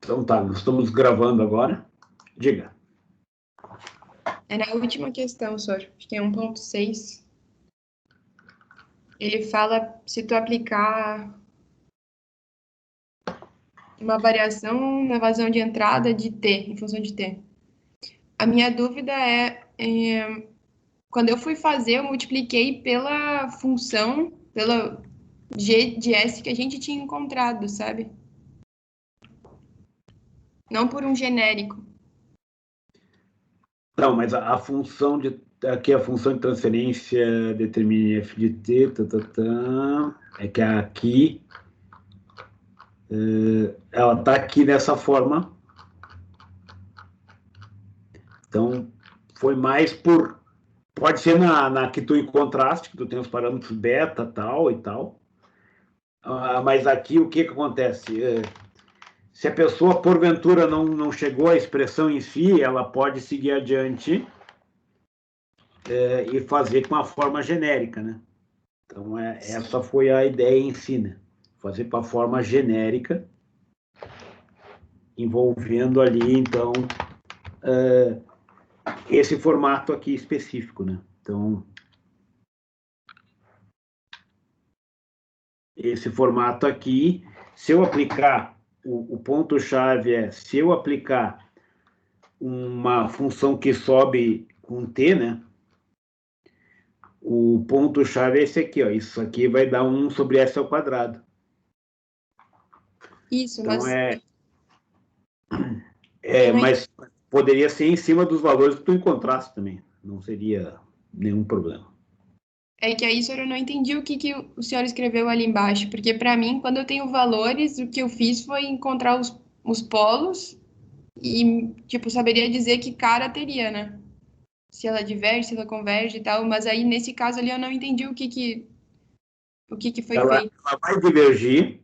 Então tá, nós estamos gravando agora. Diga. É na última questão, só. Acho que é 1.6. Ele fala se tu aplicar uma variação na vazão de entrada de t, em função de t. A minha dúvida quando eu fui fazer, eu multipliquei pela função, pela g de s que a gente tinha encontrado, sabe? Não por um genérico. Não, mas a função de... Aqui a função de transferência determina f de t, é que aqui... ela está aqui dessa forma. Então, foi mais por... Pode ser na que tu encontraste, que tu tem os parâmetros beta, tal e tal. Mas aqui o que acontece? Se a pessoa, porventura, não chegou à expressão em si, ela pode seguir adiante e fazer com a forma genérica, né? Então, essa foi a ideia em si, né? Fazer com a forma genérica, envolvendo ali, então, esse formato aqui específico, né? Então, esse formato aqui, se eu aplicar, o ponto-chave se eu aplicar uma função que sobe com t, né? O ponto-chave é esse aqui, ó. Isso aqui vai dar 1 sobre s ao quadrado. Isso, então, mas... mas poderia ser em cima dos valores que tu encontrasse também. Não seria nenhum problema. É que aí, senhor, eu não entendi o que o senhor escreveu ali embaixo, porque para mim, quando eu tenho valores, o que eu fiz foi encontrar os polos e, tipo, saberia dizer que cara teria, né? Se ela diverge, se ela converge e tal, mas aí, nesse caso ali, eu não entendi o que foi feito. Ela vai divergir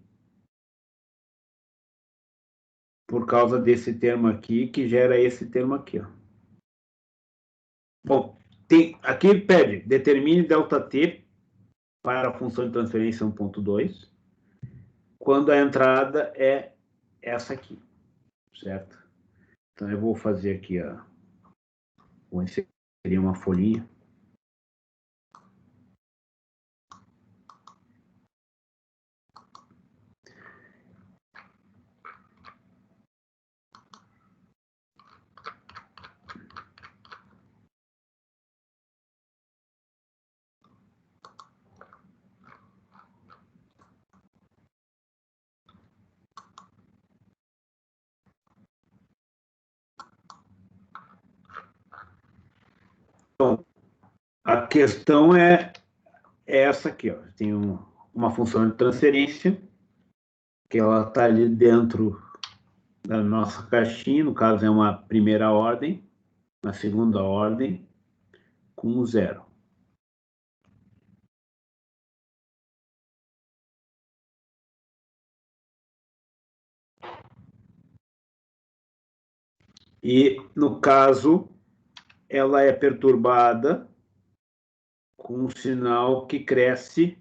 por causa desse termo aqui, que gera esse termo aqui, ó. Bom, aqui pede, determine ΔT para a função de transferência 1.2, quando a entrada é essa aqui, certo? Então, eu vou fazer aqui, ó, vou inserir uma folhinha. Então, a questão é essa aqui, ó. Tem uma função de transferência, que ela está ali dentro da nossa caixinha, no caso é uma primeira ordem, uma segunda ordem, com 0. E, no caso, ela é perturbada com um sinal que cresce,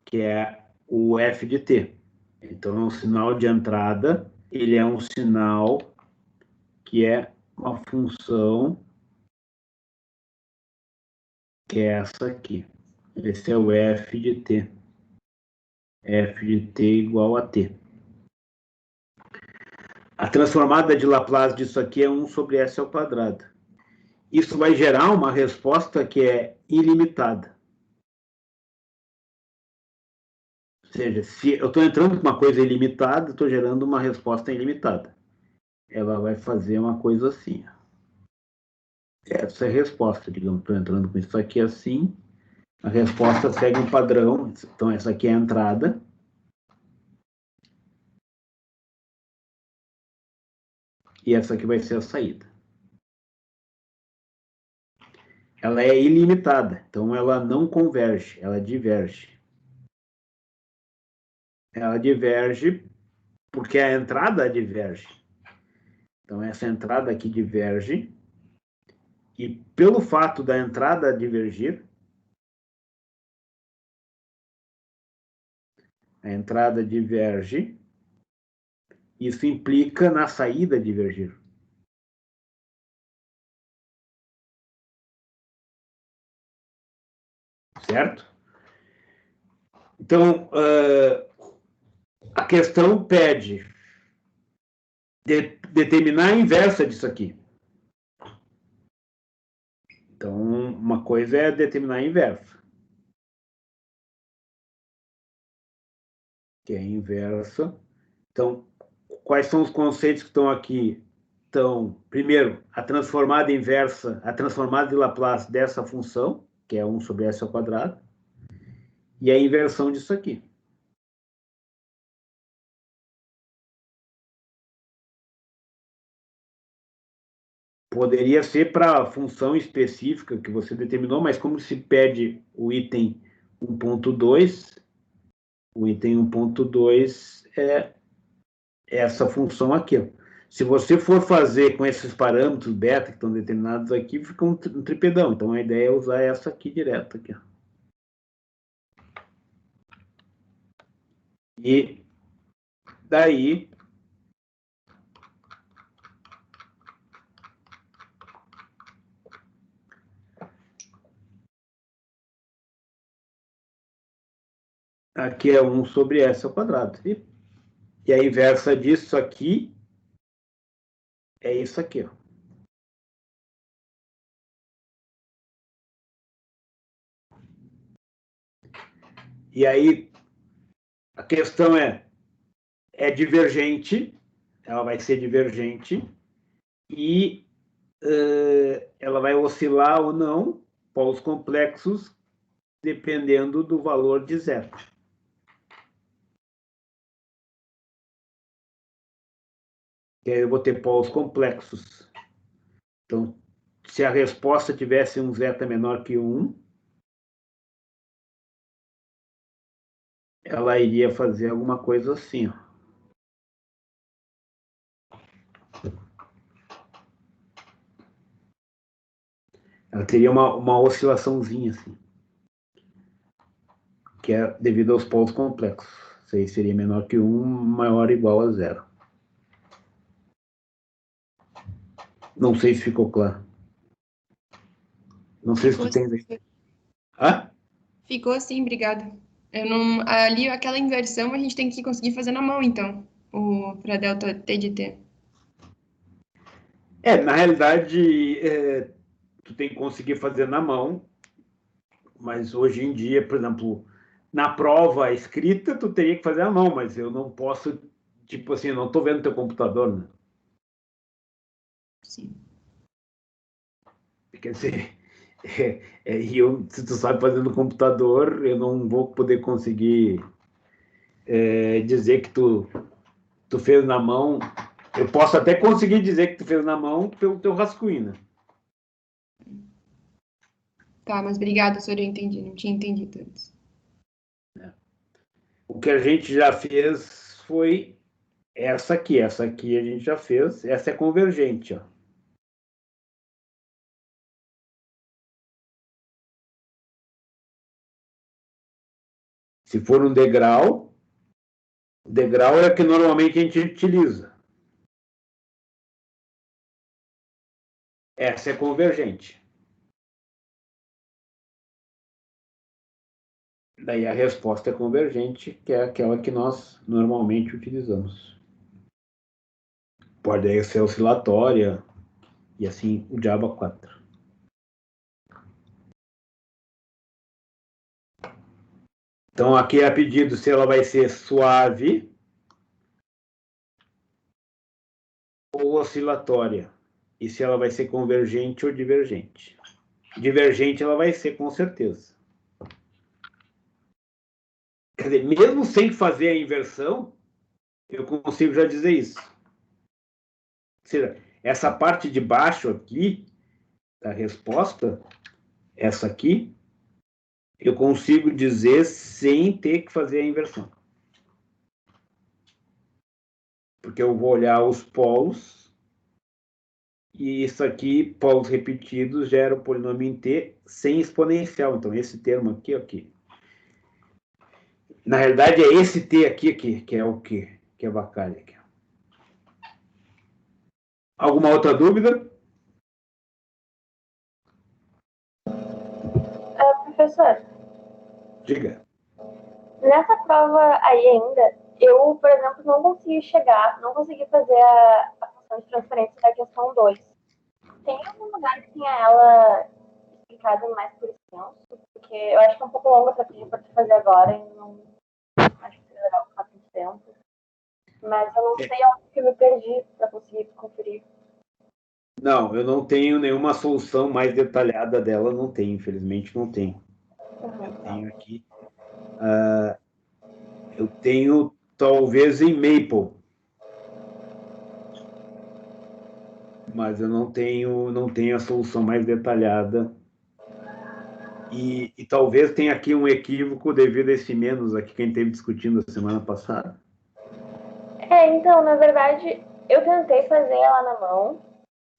que é o f de t. Então, é um sinal de entrada, ele é um sinal que é uma função, que é essa aqui. Esse é o f de t. F de t igual a t. A transformada de Laplace disso aqui é 1 sobre s ao quadrado. Isso vai gerar uma resposta que é ilimitada. Ou seja, se eu estou entrando com uma coisa ilimitada, estou gerando uma resposta ilimitada. Ela vai fazer uma coisa assim. Essa é a resposta, digamos, estou entrando com isso aqui assim, a resposta segue um padrão, então essa aqui é a entrada. E essa aqui vai ser a saída. Ela é ilimitada, então ela não converge, ela diverge. Ela diverge porque a entrada diverge. Então, essa entrada aqui diverge, e pelo fato da entrada divergir, a entrada diverge, Isso implica na saída divergir. Certo? Então, a questão pede determinar a inversa disso aqui. Então, uma coisa é determinar a inversa. Que é a inversa. Então, quais são os conceitos que estão aqui? Então, primeiro, a transformada inversa, a transformada de Laplace dessa função, que é 1 sobre s ao quadrado, e a inversão disso aqui. Poderia ser para a função específica que você determinou, mas como se pede o item 1.2, o item 1.2 é essa função aqui. Se você for fazer com esses parâmetros beta que estão determinados aqui, fica um tripedão. Então, a ideia é usar essa aqui direto. Aqui. E daí... Aqui é 1 sobre s ao quadrado. E a inversa disso aqui é isso aqui. Ó. E aí, a questão é divergente, ela vai ser divergente, e ela vai oscilar ou não, polos complexos, dependendo do valor de zero. Que aí eu vou ter polos complexos. Então, se a resposta tivesse um zeta menor que 1, ela iria fazer alguma coisa assim, ó. Ela teria uma oscilaçãozinha assim, que é devido aos polos complexos. Isso aí seria menor que 1, maior ou igual a 0. Não sei se ficou claro. Não sei se tu tem... Hã? Ficou assim, obrigada. Eu não, ali, aquela inversão a gente tem que conseguir fazer na mão, então, para delta t de t. Na realidade, tu tem que conseguir fazer na mão, mas hoje em dia, por exemplo, na prova escrita, tu teria que fazer à mão, mas eu não posso, tipo assim, eu não estou vendo teu computador, né? Sim. Quer dizer, se tu sabe fazer no computador, eu não vou poder conseguir dizer que tu fez na mão. Eu posso até conseguir dizer que tu fez na mão pelo teu rascunho, né? Tá, mas obrigada, senhor, eu entendi, não tinha entendido antes. O que a gente já fez foi essa aqui a gente já fez, essa é convergente, ó. Se for um degrau, o degrau é o que normalmente a gente utiliza. Essa é convergente. Daí a resposta é convergente, que é aquela que nós normalmente utilizamos. Pode ser oscilatória, e assim o diabo a 4. Então, aqui é pedido se ela vai ser suave ou oscilatória, e se ela vai ser convergente ou divergente. Divergente ela vai ser, com certeza. Quer dizer, mesmo sem fazer a inversão, eu consigo já dizer isso. Ou seja, essa parte de baixo aqui, da resposta, essa aqui, eu consigo dizer sem ter que fazer a inversão. Porque eu vou olhar os polos, e isso aqui, polos repetidos, gera o polinômio em t sem exponencial. Então, esse termo aqui. Na realidade, é esse t aqui, que é o quê? Que é a vacalha aqui. Alguma outra dúvida? Professor, Diga. nessa prova aí ainda, eu, por exemplo, não consegui fazer a função de transferência da questão 2. Tem algum lugar que tenha ela explicada mais por extenso? Porque eu acho que é um pouco longa para pedir para tu fazer agora e não acho que seria legal ficar muito tempo. Mas eu não sei onde que eu me perdi para conseguir conferir. Não, eu não tenho nenhuma solução mais detalhada dela, não tenho, infelizmente não tenho. Eu tenho aqui. Eu tenho talvez em Maple, mas eu não tenho a solução mais detalhada. E talvez tenha aqui um equívoco devido a esse menos aqui que a gente teve discutindo a semana passada. Então, na verdade, eu tentei fazer ela na mão,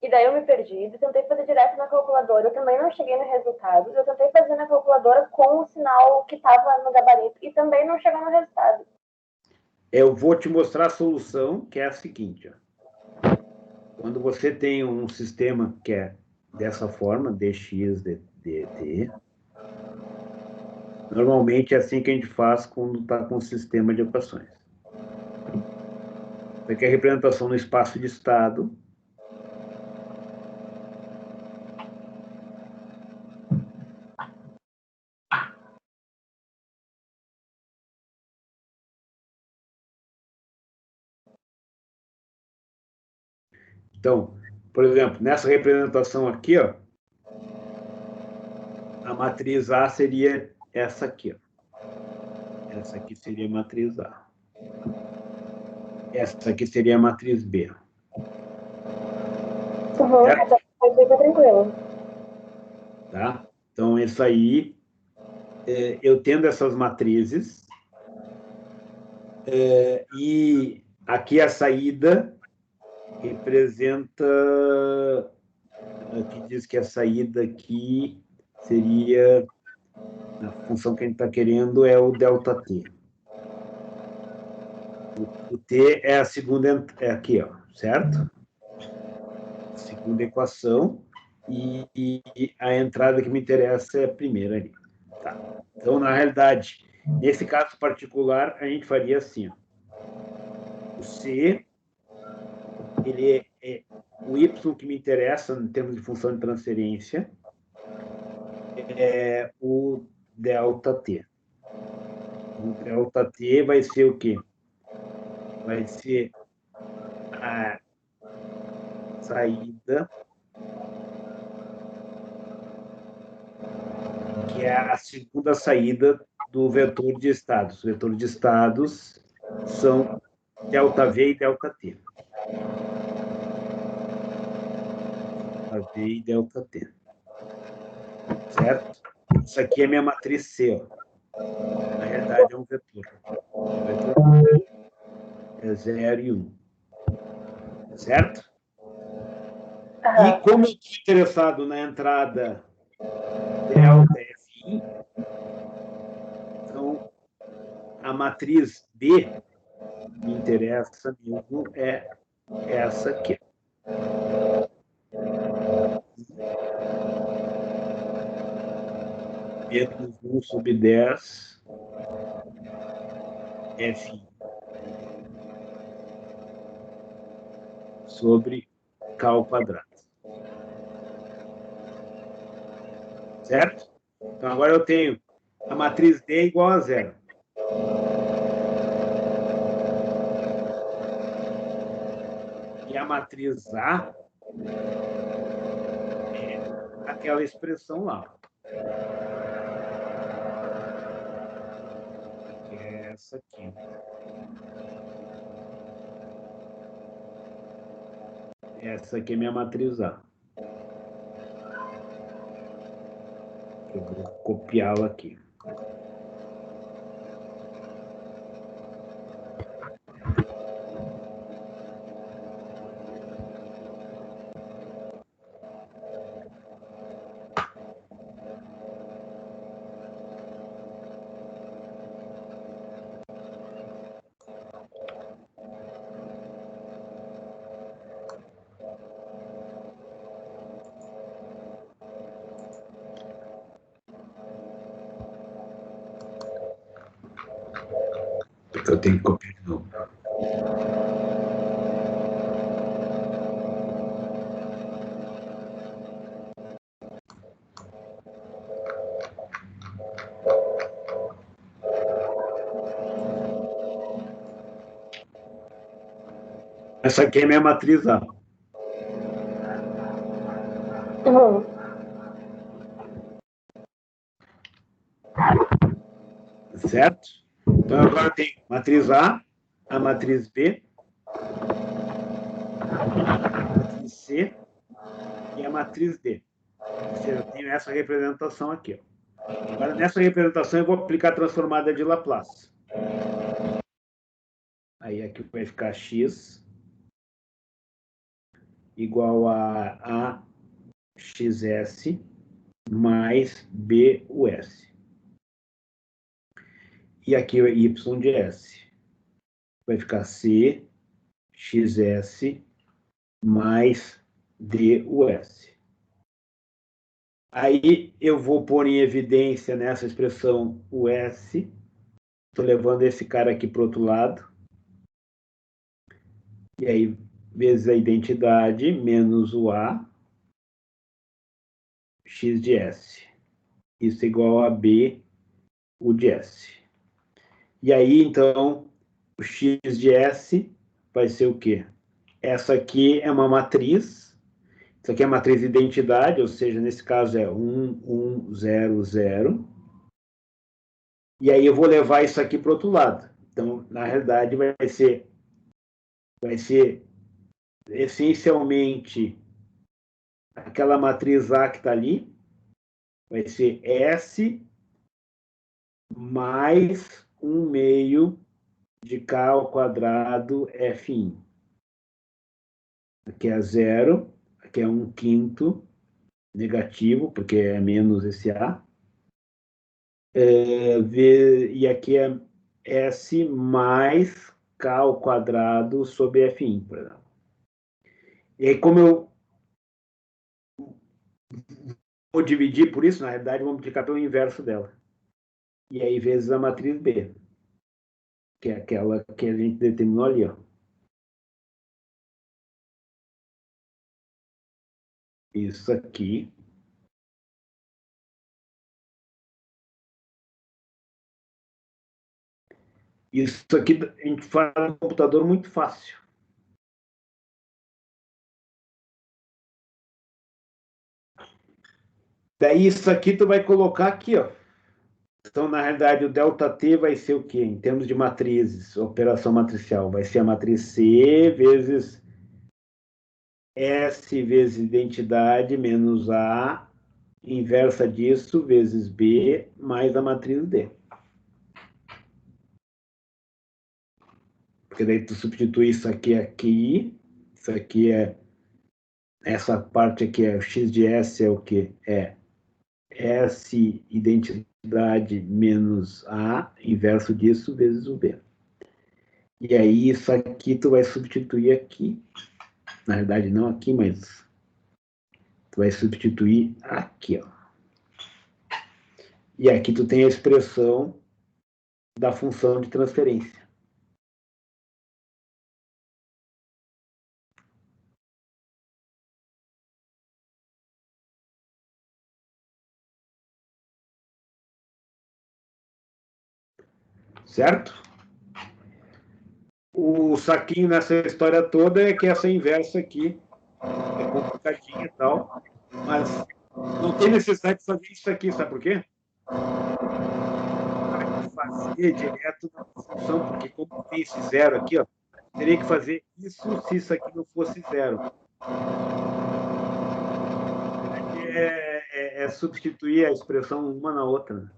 e daí eu me perdi. Eu tentei fazer direto na calculadora, eu também não cheguei no resultado. Eu tentei fazer na calculadora com o sinal que estava no gabarito, e também não chegou no resultado. Eu vou te mostrar a solução, que é a seguinte. Ó. Quando você tem um sistema que é dessa forma, dx dt, normalmente é assim que a gente faz quando está com o sistema de equações. Isso aqui é a representação no espaço de estado. Então, por exemplo, nessa representação aqui, ó, a matriz A seria essa aqui. Ó. Essa aqui seria a matriz A. Essa aqui seria a matriz B. Certo? Foi tranquilo. Tá? Então, isso aí, eu tendo essas matrizes, e aqui a saída representa, aqui diz que a saída aqui seria, a função que a gente está querendo é o ΔT. O T é a segunda, é aqui, ó, certo? Segunda equação, e a entrada que me interessa é a primeira ali. Tá. Então, na realidade, nesse caso particular, a gente faria assim, ó. O C, ele o Y que me interessa em termos de função de transferência é o ΔT. O ΔT vai ser o quê? Vai ser a saída, que é a segunda saída do vetor de estados. Os vetores de estados são ΔV e ΔT. ΔV e ΔT. Certo? Isso aqui é minha matriz C. Ó. Na realidade, é um vetor. O vetor é 0 e 1. Certo? E como eu estou interessado na entrada ΔFI, então a matriz B me interessa mesmo é essa aqui. Menos 1 sobre 10 F sobre K ao quadrado. Certo? Então, agora eu tenho a matriz D igual a 0. E a matriz A é aquela expressão lá. Que é essa aqui. Essa aqui é minha matriz A. Eu vou copiá-la aqui. Eu tenho que copiar de novo. Essa aqui é a minha matriz A. Certo? Então, agora tem matriz A, a matriz B, a matriz C e a matriz D. Ou seja, eu tenho essa representação aqui. Ó. Agora, nessa representação, eu vou aplicar a transformada de Laplace. Aí, aqui vai ficar x igual a xs mais bus. E aqui é y de s. Vai ficar c xs mais dus. Aí eu vou pôr em evidência nessa expressão o s. Estou levando esse cara aqui para o outro lado. E aí, vezes a identidade, menos o a, x de s. Isso é igual a b, u de s. E aí, então, o x de s vai ser o quê? Essa aqui é uma matriz. Isso aqui é a matriz de identidade, ou seja, nesse caso é 1, 1, 0, 0. E aí eu vou levar isso aqui para o outro lado. Então, na realidade, vai ser essencialmente aquela matriz A que está ali. Vai ser S mais 1 meio de K ao quadrado F1. Aqui é 0, aqui é 1 quinto negativo, porque é menos esse A. E aqui é S mais K ao quadrado sobre F1, por exemplo. E aí, como eu vou dividir por isso, na realidade, vou multiplicar pelo inverso dela. E aí, vezes a matriz B, que é aquela que a gente determinou ali, ó. Isso aqui. Isso aqui a gente faz no computador muito fácil. Daí isso aqui tu vai colocar aqui, ó. Então, na realidade, o ΔT vai ser o quê? Em termos de matrizes, operação matricial, vai ser a matriz C vezes S vezes identidade menos A, inversa disso, vezes B, mais a matriz D. Porque daí tu substitui isso aqui, isso aqui é, essa parte aqui é o x de S é o quê? É S identidade menos A, inverso disso, vezes o B. E aí, isso aqui tu vai substituir aqui. Na verdade, não aqui, mas tu vai substituir aqui, ó. E aqui tu tem a expressão da função de transferência. Certo? O saquinho nessa história toda é que essa inversa aqui é complicadinha e tal, mas não tem necessidade de fazer isso aqui, sabe por quê? Fazer direto na função, porque como tem esse zero aqui, ó, teria que fazer isso se isso aqui não fosse zero. É substituir a expressão uma na outra.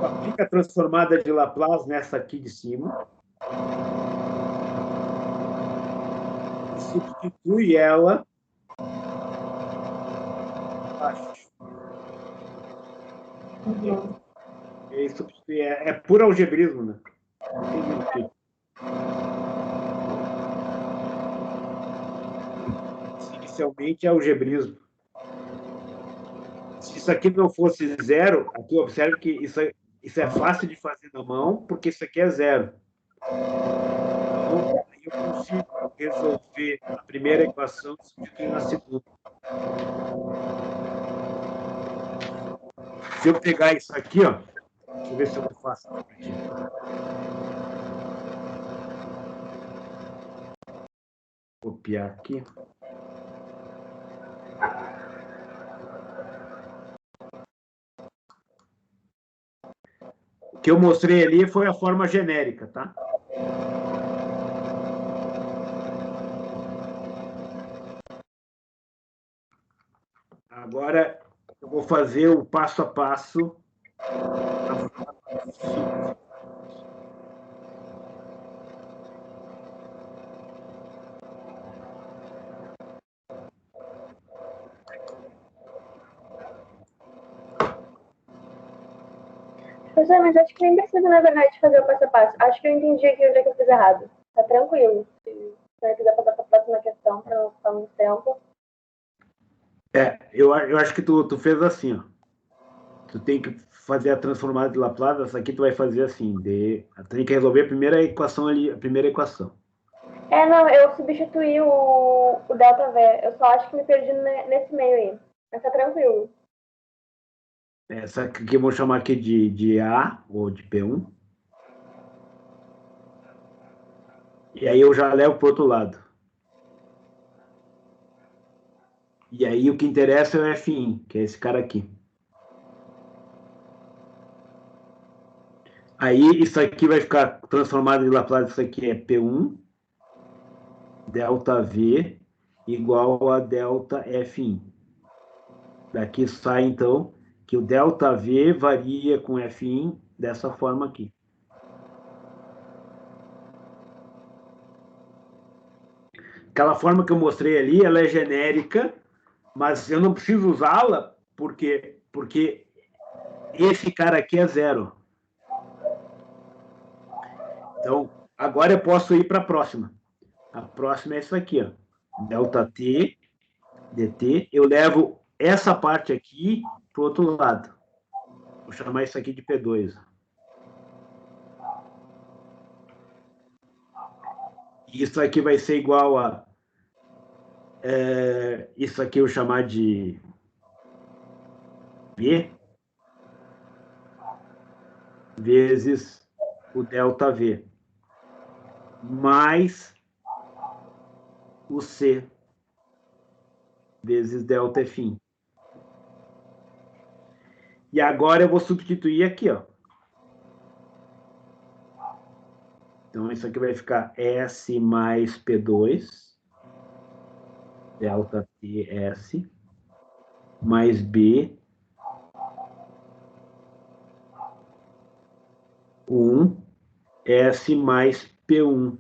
Aplica a transformada de Laplace nessa aqui de cima. E substitui ela abaixo. E substitui, é puro algebrismo, né? Inicialmente é algebrismo. Se isso aqui não fosse zero, aqui observe que isso Isso é fácil de fazer na mão, porque isso aqui é zero. Então, aí eu consigo resolver a primeira equação substituindo a segunda. Se eu pegar isso aqui, ó, deixa eu ver se eu faço aqui. Copiar aqui. O que eu mostrei ali foi a forma genérica, tá? Agora eu vou fazer o passo a passo. Professor, mas acho que nem precisa, na verdade, fazer o passo a passo. Acho que eu entendi aqui onde é que eu fiz errado. Tá tranquilo. Se você quiser passar para a próxima questão, para não ficar muito tempo. Eu acho que tu fez assim, ó. Tu tem que fazer a transformada de Laplace, essa aqui tu vai fazer assim, tu tem que resolver a primeira equação ali, a primeira equação. Não, eu substituí o delta V. Eu só acho que me perdi nesse meio aí. Mas tá tranquilo. Essa aqui eu vou chamar aqui de A, ou de P1. E aí eu já levo para o outro lado. E aí o que interessa é o F1, que é esse cara aqui. Aí isso aqui vai ficar transformado em Laplace, isso aqui é P1, delta V, igual a delta F1. Daqui sai, então, que o delta V varia com F1 dessa forma aqui. Aquela forma que eu mostrei ali, ela é genérica, mas eu não preciso usá-la porque esse cara aqui é zero. Então, agora eu posso ir para a próxima. A próxima é isso aqui, ó. Delta T, dt. Eu levo essa parte aqui para o outro lado. Vou chamar isso aqui de P2. Isso aqui vai ser igual a... isso aqui eu vou chamar de V vezes o delta V mais o C vezes delta F. E agora eu vou substituir aqui, ó. Então, isso aqui vai ficar S mais P2, delta TS, mais B, 1, S mais P1.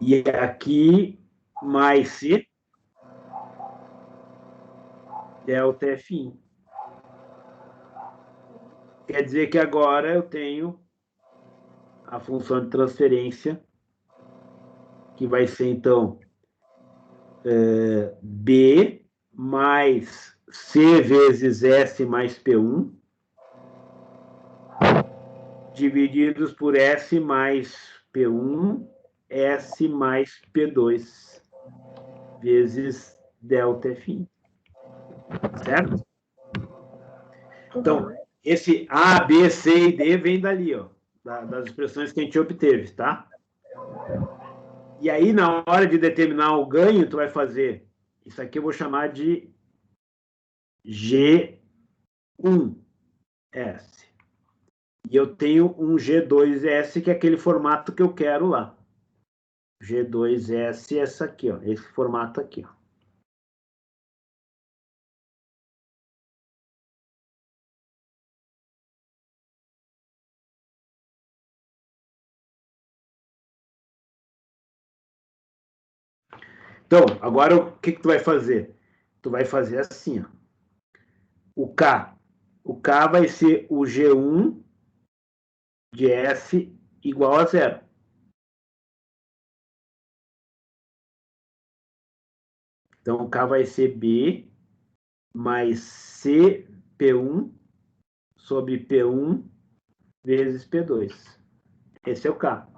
E aqui, mais C, delta F1. Quer dizer que agora eu tenho a função de transferência, que vai ser, então, B mais C vezes S mais P1, divididos por S mais P1, S mais P2, vezes delta F. Certo? Então, esse A, B, C e D vem dali, ó, das expressões que a gente obteve, tá? E aí, na hora de determinar o ganho, tu vai fazer, isso aqui eu vou chamar de G1S. E eu tenho um G2S, que é aquele formato que eu quero lá. G2S é essa aqui, ó, esse formato aqui, ó. Então, agora o que tu vai fazer? Tu vai fazer assim, ó. O K. O K vai ser o G1 de S igual a zero. Então, o K vai ser B mais CP1 sobre P1 vezes P2. Esse é o K.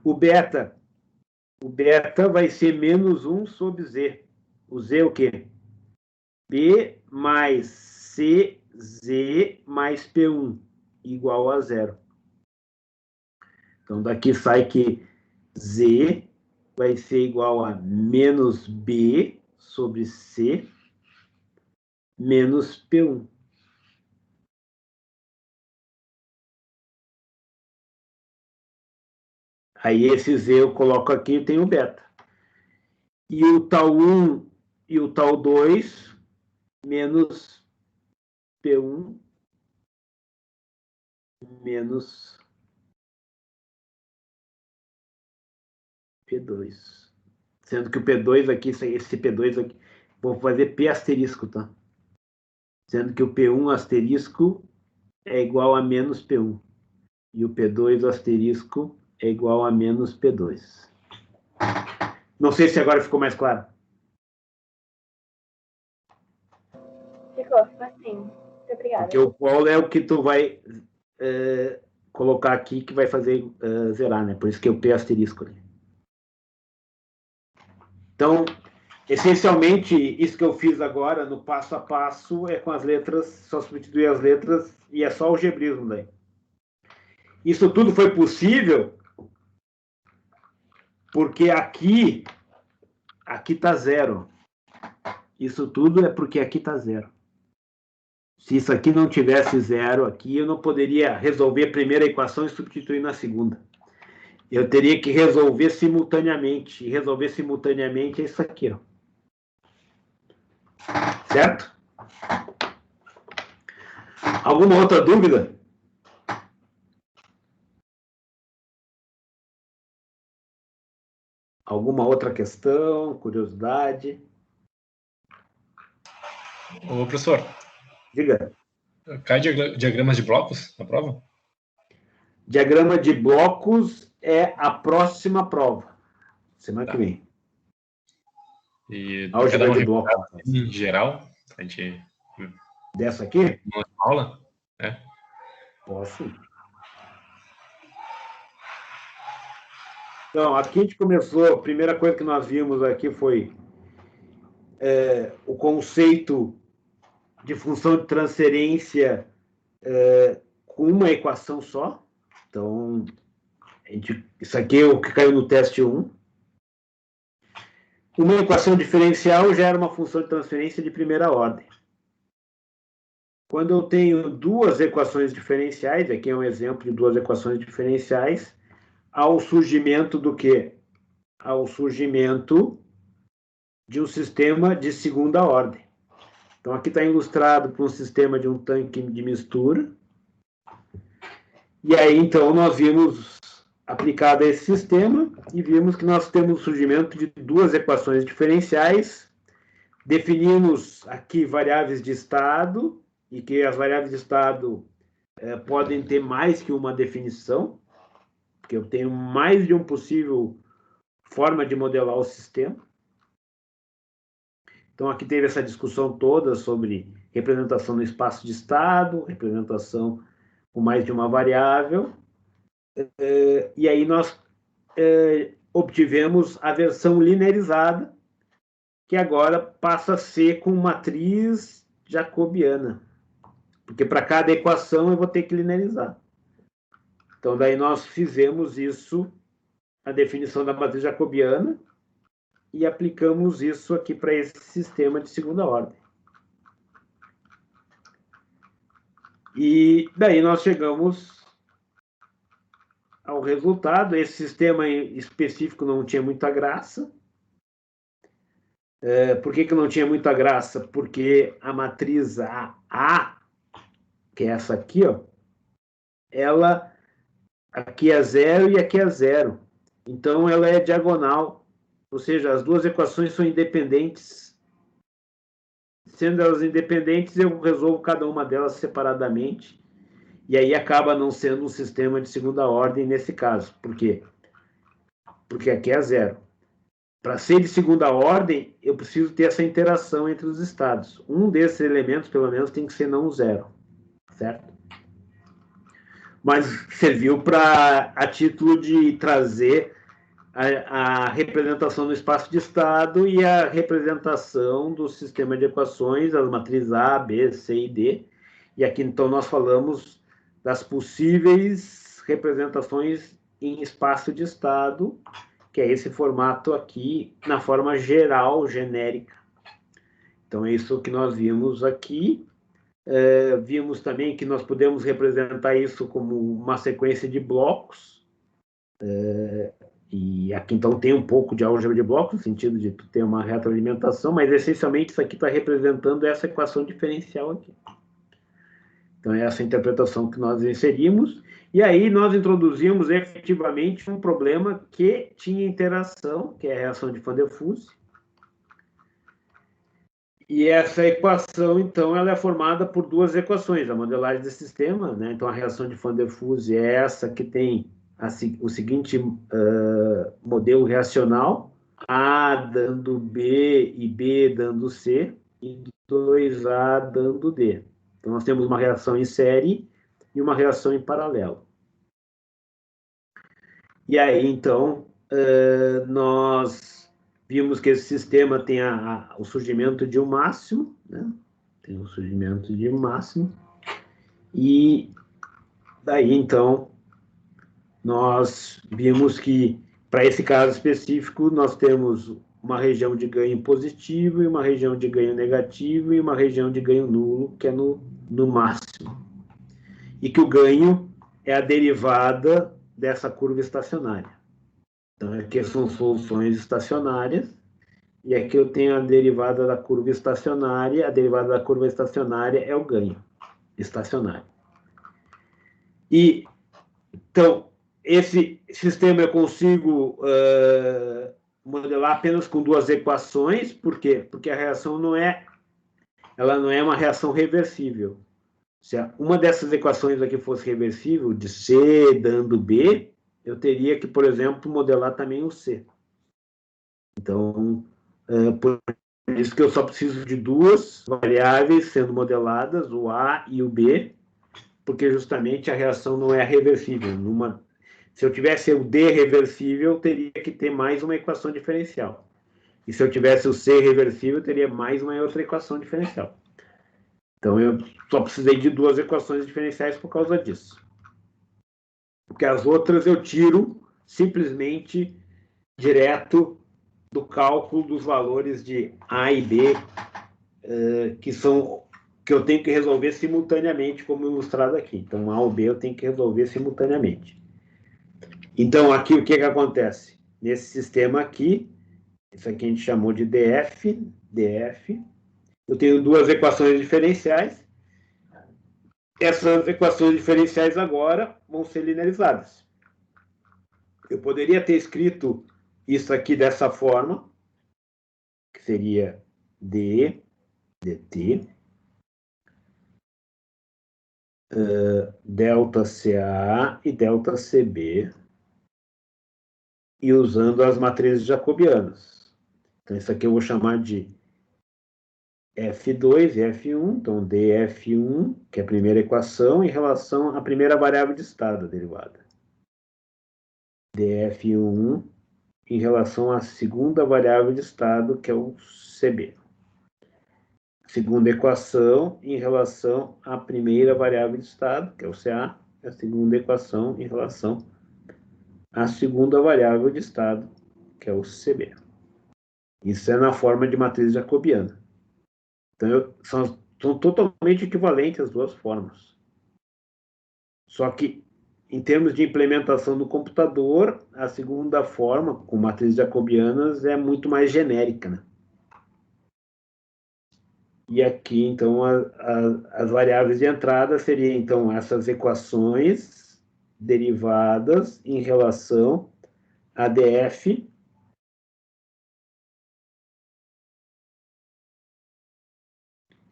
O beta vai ser menos 1 sobre Z. O Z é o quê? B mais CZ mais P1 igual a 0. Então, daqui sai que Z vai ser igual a menos B sobre C menos P1. Aí esse Z eu coloco aqui e tem o beta. E o tal 1 e o tal 2 menos P1 menos P2. Sendo que o P2 aqui, esse P2 aqui, vou fazer P asterisco, tá? Sendo que o P1 asterisco é igual a menos P1. E o P2 asterisco é igual a menos P2. Não sei se agora ficou mais claro. Ficou assim. Muito obrigada. Porque o polo é o que tu vai colocar aqui que vai fazer zerar, né? Por isso que é o P asterisco ali. Então, essencialmente, isso que eu fiz agora, no passo a passo, é com as letras, só substituir as letras e é só algebrismo daí. Isso tudo foi possível porque aqui está zero. Isso tudo é porque aqui está zero. Se isso aqui não tivesse zero aqui, eu não poderia resolver a primeira equação e substituir na segunda. Eu teria que resolver simultaneamente. E resolver simultaneamente é isso aqui, ó. Certo? Alguma outra dúvida? Alguma outra questão, curiosidade? Ô, professor. Diga. Cai diagramas de blocos na prova? Diagrama de blocos é a próxima prova. Semana que vem. E álgebra de bloco. Em geral, a gente... Dessa aqui? Uma aula? É. Posso. Então, aqui a gente começou, a primeira coisa que nós vimos aqui foi o conceito de função de transferência com uma equação só. Então, isso aqui é o que caiu no teste 1. Uma equação diferencial gera uma função de transferência de primeira ordem. Quando eu tenho duas equações diferenciais, aqui é um exemplo de duas equações diferenciais, ao surgimento do quê? Ao surgimento de um sistema de segunda ordem. Então, aqui está ilustrado por um sistema de um tanque de mistura. E aí, então, nós vimos aplicado a esse sistema e vimos que nós temos o surgimento de duas equações diferenciais. Definimos aqui variáveis de estado e que as variáveis de estado podem ter mais que uma definição, porque eu tenho mais de um possível forma de modelar o sistema. Então, aqui teve essa discussão toda sobre representação no espaço de estado, representação com mais de uma variável, e aí nós obtivemos a versão linearizada, que agora passa a ser com matriz jacobiana, porque para cada equação eu vou ter que linearizar. Então, daí nós fizemos isso, a definição da matriz jacobiana, e aplicamos isso aqui para esse sistema de segunda ordem. E daí nós chegamos ao resultado. Esse sistema específico não tinha muita graça. Por que não tinha muita graça? Porque a matriz A, que é essa aqui, ó, ela aqui é 0 e aqui é 0. Então, ela é diagonal. Ou seja, as duas equações são independentes. Sendo elas independentes, eu resolvo cada uma delas separadamente. E aí acaba não sendo um sistema de segunda ordem nesse caso. Por quê? Porque aqui é 0. Para ser de segunda ordem, eu preciso ter essa interação entre os estados. Um desses elementos, pelo menos, tem que ser não 0. Certo? mas serviu para a título de trazer a representação do espaço de estado e a representação do sistema de equações, as matrizes A, B, C e D. E aqui, então, nós falamos das possíveis representações em espaço de estado, que é esse formato aqui, na forma geral, genérica. Então, é isso que nós vimos aqui. Vimos também que nós podemos representar isso como uma sequência de blocos. E aqui, então, tem um pouco de álgebra de blocos, no sentido de ter uma retroalimentação, mas, essencialmente, isso aqui está representando essa equação diferencial aqui. Então, é essa interpretação que nós inserimos. E aí, nós introduzimos, efetivamente, um problema que tinha interação, que é a reação de Van der Waals. E essa equação, então, ela é formada por duas equações, a modelagem do sistema, né? Então, a reação de Van der Waals é essa que tem o seguinte modelo reacional, A dando B e B dando C, e 2A dando D. Então, nós temos uma reação em série e uma reação em paralelo. E aí, então, nós vimos que esse sistema tem o surgimento de um máximo, né? Tem o surgimento de um máximo, e daí, então, nós vimos que, para esse caso específico, nós temos uma região de ganho positivo e uma região de ganho negativo e uma região de ganho nulo, que é no máximo. E que o ganho é a derivada dessa curva estacionária. Então, aqui são soluções estacionárias, e aqui eu tenho a derivada da curva estacionária, a derivada da curva estacionária é o ganho estacionário. E, então, esse sistema eu consigo modelar apenas com duas equações. Por quê? Porque a reação ela não é uma reação reversível. Se uma dessas equações aqui fosse reversível, de C dando B, eu teria que, por exemplo, modelar também o C. Então, por isso que eu só preciso de duas variáveis sendo modeladas, o A e o B, porque justamente a reação não é reversível. Se eu tivesse o D reversível, eu teria que ter mais uma equação diferencial. E se eu tivesse o C reversível, eu teria mais uma outra equação diferencial. Então, eu só precisei de duas equações diferenciais por causa disso. Porque as outras eu tiro simplesmente direto do cálculo dos valores de A e B, que eu tenho que resolver simultaneamente, como ilustrado aqui. Então, A ou B eu tenho que resolver simultaneamente. Então, aqui o que acontece? Nesse sistema aqui, isso aqui a gente chamou de DF, eu tenho duas equações diferenciais. Essas equações diferenciais agora vão ser linearizadas. Eu poderia ter escrito isso aqui dessa forma, que seria D, dt, delta CA e delta CB, e usando as matrizes jacobianas. Então, isso aqui eu vou chamar de F2 e F1, então dF1, que é a primeira equação, em relação à primeira variável de estado, a derivada. dF1 em relação à segunda variável de estado, que é o CB. Segunda equação em relação à primeira variável de estado, que é o CA, e a segunda equação em relação à segunda variável de estado, que é o CB. Isso é na forma de matriz jacobiana. Então, são totalmente equivalentes as duas formas. Só que, em termos de implementação no computador, a segunda forma, com matrizes jacobianas, é muito mais genérica, né? E aqui, então, as variáveis de entrada seriam, então, essas equações derivadas em relação a df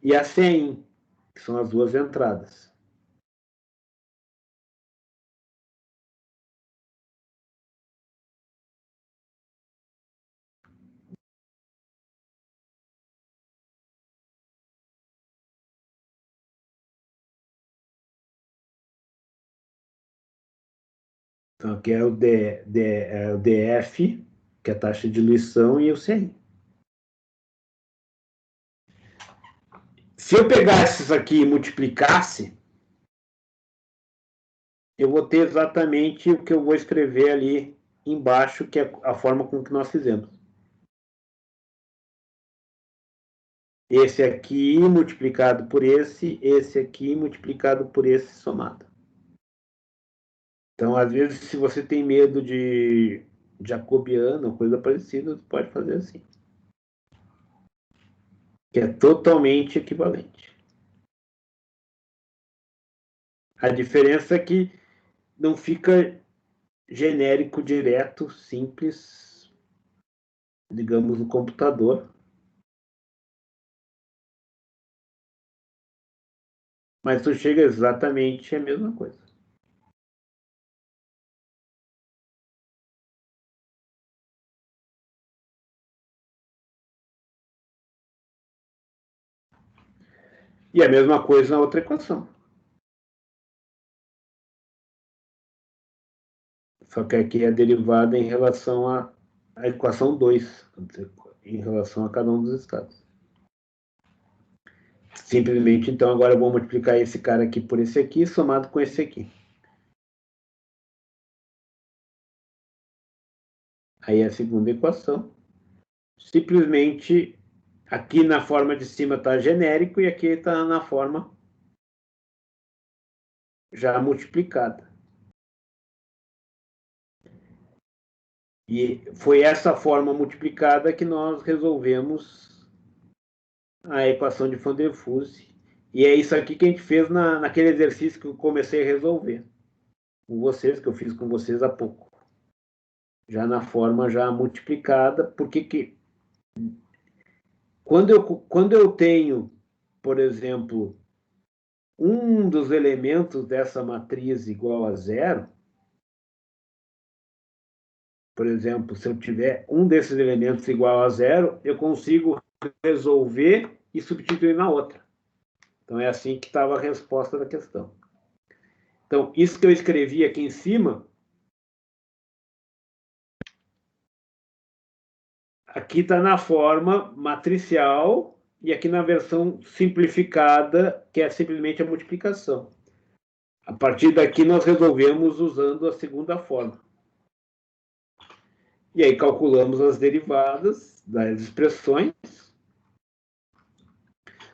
e a cin, que são as duas entradas. Então, aqui é o DF, que é a taxa de diluição, e o CRI. Se eu pegasse isso aqui e multiplicasse, eu vou ter exatamente o que eu vou escrever ali embaixo, que é a forma com que nós fizemos. Esse aqui multiplicado por esse aqui multiplicado por esse somado. Então, às vezes, se você tem medo de jacobiano ou coisa parecida, você pode fazer assim. Que é totalmente equivalente. A diferença é que não fica genérico, direto, simples, digamos, no computador. Mas tu chega exatamente a mesma coisa. E a mesma coisa na outra equação. Só que aqui é a derivada em relação à equação 2, em relação a cada um dos estados. Simplesmente, então, agora eu vou multiplicar esse cara aqui por esse aqui, somado com esse aqui. Aí a segunda equação. Simplesmente, aqui na forma de cima está genérico e aqui está na forma já multiplicada. E foi essa forma multiplicada que nós resolvemos a equação de Van der Waals. E é isso aqui que a gente fez naquele exercício que eu comecei a resolver com vocês, que eu fiz com vocês há pouco. Já na forma já multiplicada, porque quando eu tenho, por exemplo, um dos elementos dessa matriz igual a zero, por exemplo, se eu tiver um desses elementos igual a zero, eu consigo resolver e substituir na outra. Então, é assim que estava a resposta da questão. Então, isso que eu escrevi aqui em cima, aqui está na forma matricial e aqui na versão simplificada, que é simplesmente a multiplicação. A partir daqui, nós resolvemos usando a segunda forma. E aí calculamos as derivadas das expressões.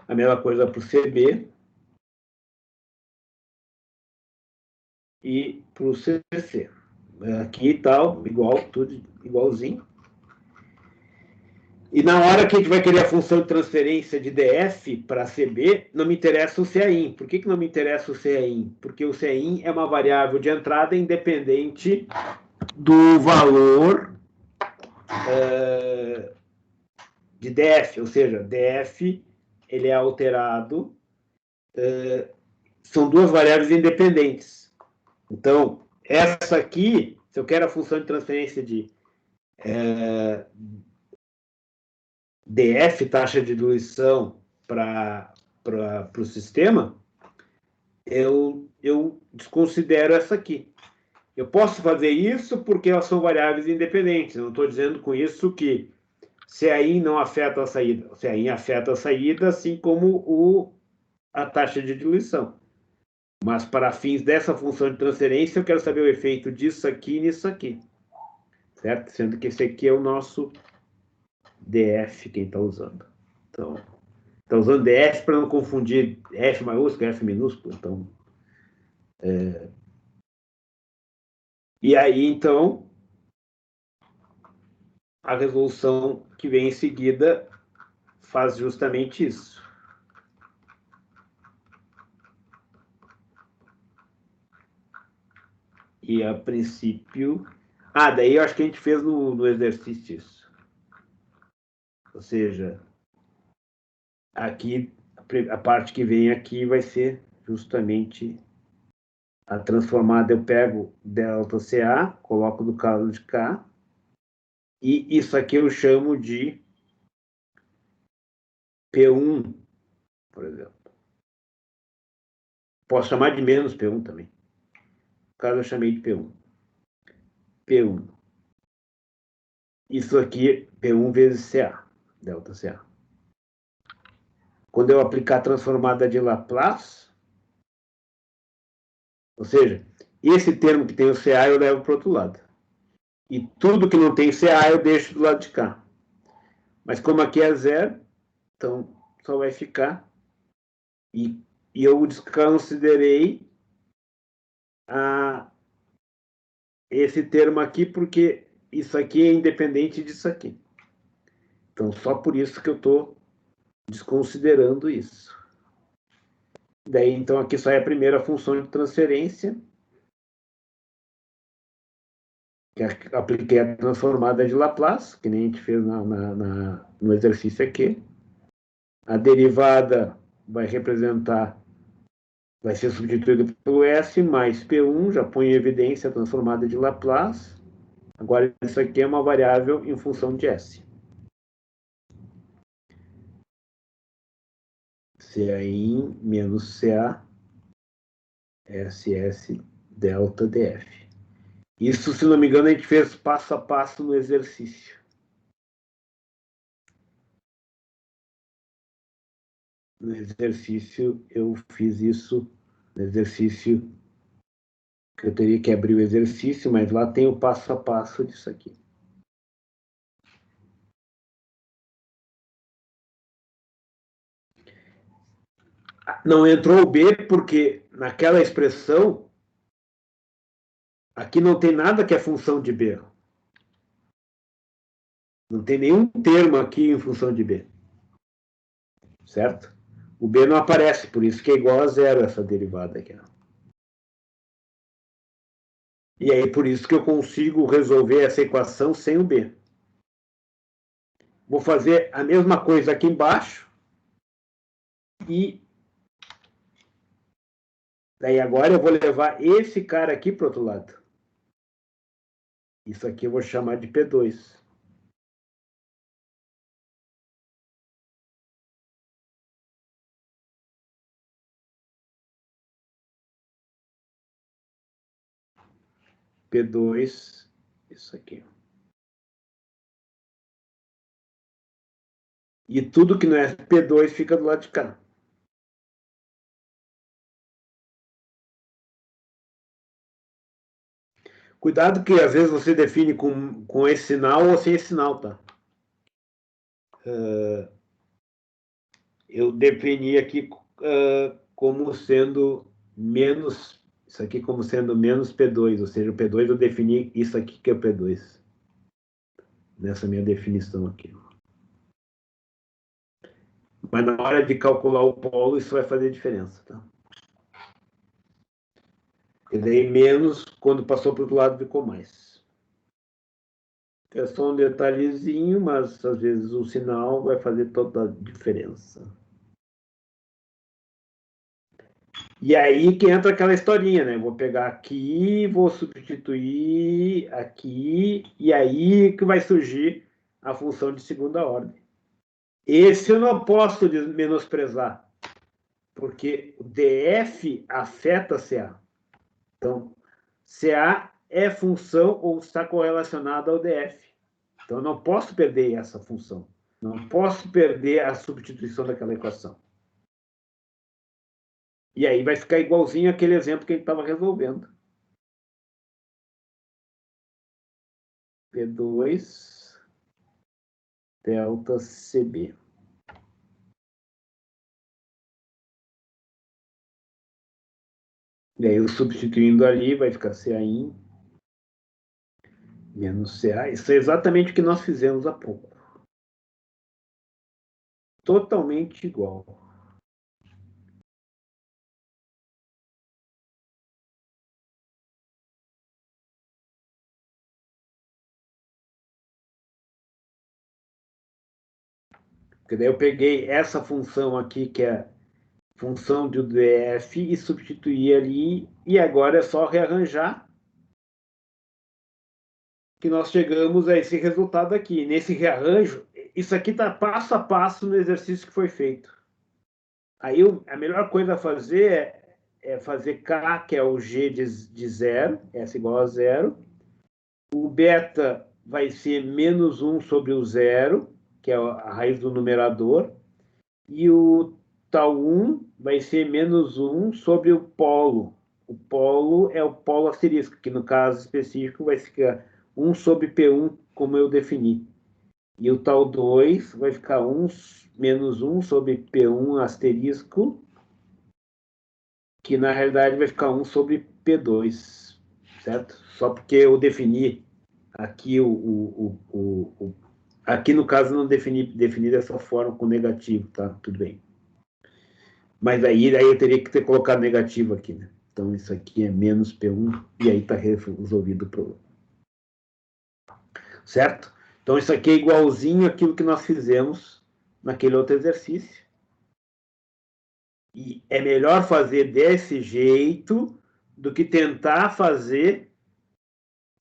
A mesma coisa para o CB e para o CC. Aqui e tal, igual, tudo igualzinho. E na hora que a gente vai querer a função de transferência de DF para CB, não me interessa o CAIN. Por que não me interessa o CAIN? Porque o CAIN é uma variável de entrada independente do valor de DF, ou seja, DF ele é alterado, são duas variáveis independentes. Então, essa aqui, se eu quero a função de transferência de DF, taxa de diluição, para o sistema, eu desconsidero essa aqui. Eu posso fazer isso porque elas são variáveis independentes. Eu não estou dizendo com isso que CAIN não afeta a saída. O CAIN afeta a saída, assim como a taxa de diluição. Mas para fins dessa função de transferência, eu quero saber o efeito disso aqui e nisso aqui. Certo? Sendo que esse aqui é o nosso DF, quem está usando. Então, está usando DF para não confundir F maiúsculo e F minúsculo. Então, e aí, então, a resolução que vem em seguida faz justamente isso. E a princípio... daí eu acho que a gente fez no exercício isso. Ou seja, aqui, a parte que vem aqui vai ser justamente a transformada. Eu pego ΔCA, coloco do caso de K, e isso aqui eu chamo de P1, por exemplo. Posso chamar de menos P1 também. No caso, eu chamei de P1. P1. Isso aqui, P1 vezes CA, delta CA. Quando eu aplicar a transformada de Laplace, ou seja, esse termo que tem o CA eu levo para o outro lado. E tudo que não tem CA eu deixo do lado de cá. Mas como aqui é zero, então só vai ficar. E eu desconsiderei esse termo aqui, porque isso aqui é independente disso aqui. Então, só por isso que eu estou desconsiderando isso. Daí, então, aqui só é a primeira função de transferência. Que apliquei a transformada de Laplace, que nem a gente fez no exercício aqui. A derivada vai representar, vai ser substituída pelo S mais P1, já põe em evidência a transformada de Laplace. Agora, isso aqui é uma variável em função de S. CAin menos CA, SS delta DF. Isso, se não me engano, a gente fez passo a passo no exercício. No exercício, eu fiz isso, no exercício, que eu teria que abrir o exercício, mas lá tem o passo a passo disso aqui. Não entrou o B, porque naquela expressão, aqui não tem nada que é função de B. Não tem nenhum termo aqui em função de B. Certo? O B não aparece, por isso que é igual a zero essa derivada aqui. E aí, por isso que eu consigo resolver essa equação sem o B. Vou fazer a mesma coisa aqui embaixo. E daí agora eu vou levar esse cara aqui para o outro lado. Isso aqui eu vou chamar de P2. P2, isso aqui. E tudo que não é P2 fica do lado de cá. Cuidado que às vezes você define com esse sinal ou sem esse sinal, tá? Eu defini aqui como sendo menos, isso aqui como sendo menos P2, ou seja, o P2 eu defini isso aqui que é o P2. Nessa minha definição aqui. Mas na hora de calcular o polo, isso vai fazer diferença, tá? E daí menos, quando passou para o outro lado, ficou mais. É só um detalhezinho, mas às vezes o sinal vai fazer toda a diferença. E aí que entra aquela historinha, né? Vou pegar aqui, vou substituir aqui, e aí que vai surgir a função de segunda ordem. Esse eu não posso menosprezar, porque o DF afeta CA. Então, CA é função ou está correlacionada ao DF. Então, eu não posso perder essa função. Não posso perder a substituição daquela equação. E aí vai ficar igualzinho aquele exemplo que a gente estava resolvendo. P2 delta CB. E aí, eu substituindo ali, vai ficar CAin menos CA. Isso é exatamente o que nós fizemos há pouco. Totalmente igual. Porque daí eu peguei essa função aqui, que é função do DF, e substituí ali, e agora é só rearranjar que nós chegamos a esse resultado aqui. Nesse rearranjo, isso aqui está passo a passo no exercício que foi feito. Aí a melhor coisa a fazer é fazer K, que é o G de zero, S igual a zero, O beta vai ser menos 1 sobre o zero, que é a raiz do numerador. E o tal 1 vai ser menos 1 sobre o polo. O polo é o polo asterisco, que no caso específico vai ficar 1 sobre P1, como eu defini. E o tal 2 vai ficar menos 1 sobre P1 asterisco, que na realidade vai ficar 1 sobre P2, certo? Só porque eu defini aqui aqui no caso não defini dessa forma com negativo, tá? Tudo bem. Mas aí eu teria que ter colocado negativo aqui, né? Então isso aqui é menos P1 e aí está resolvido o problema. Certo? Então isso aqui é igualzinho àquilo que nós fizemos naquele outro exercício. E é melhor fazer desse jeito do que tentar fazer,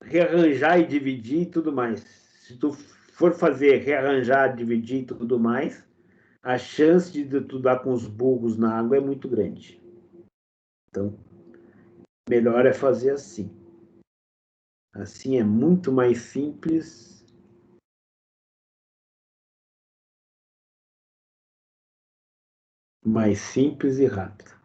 rearranjar e dividir e tudo mais. Se tu for fazer, rearranjar, dividir e tudo mais, a chance de tu dar com os burros na água é muito grande. Então, melhor é fazer assim. Assim é muito mais simples. Mais simples e rápido.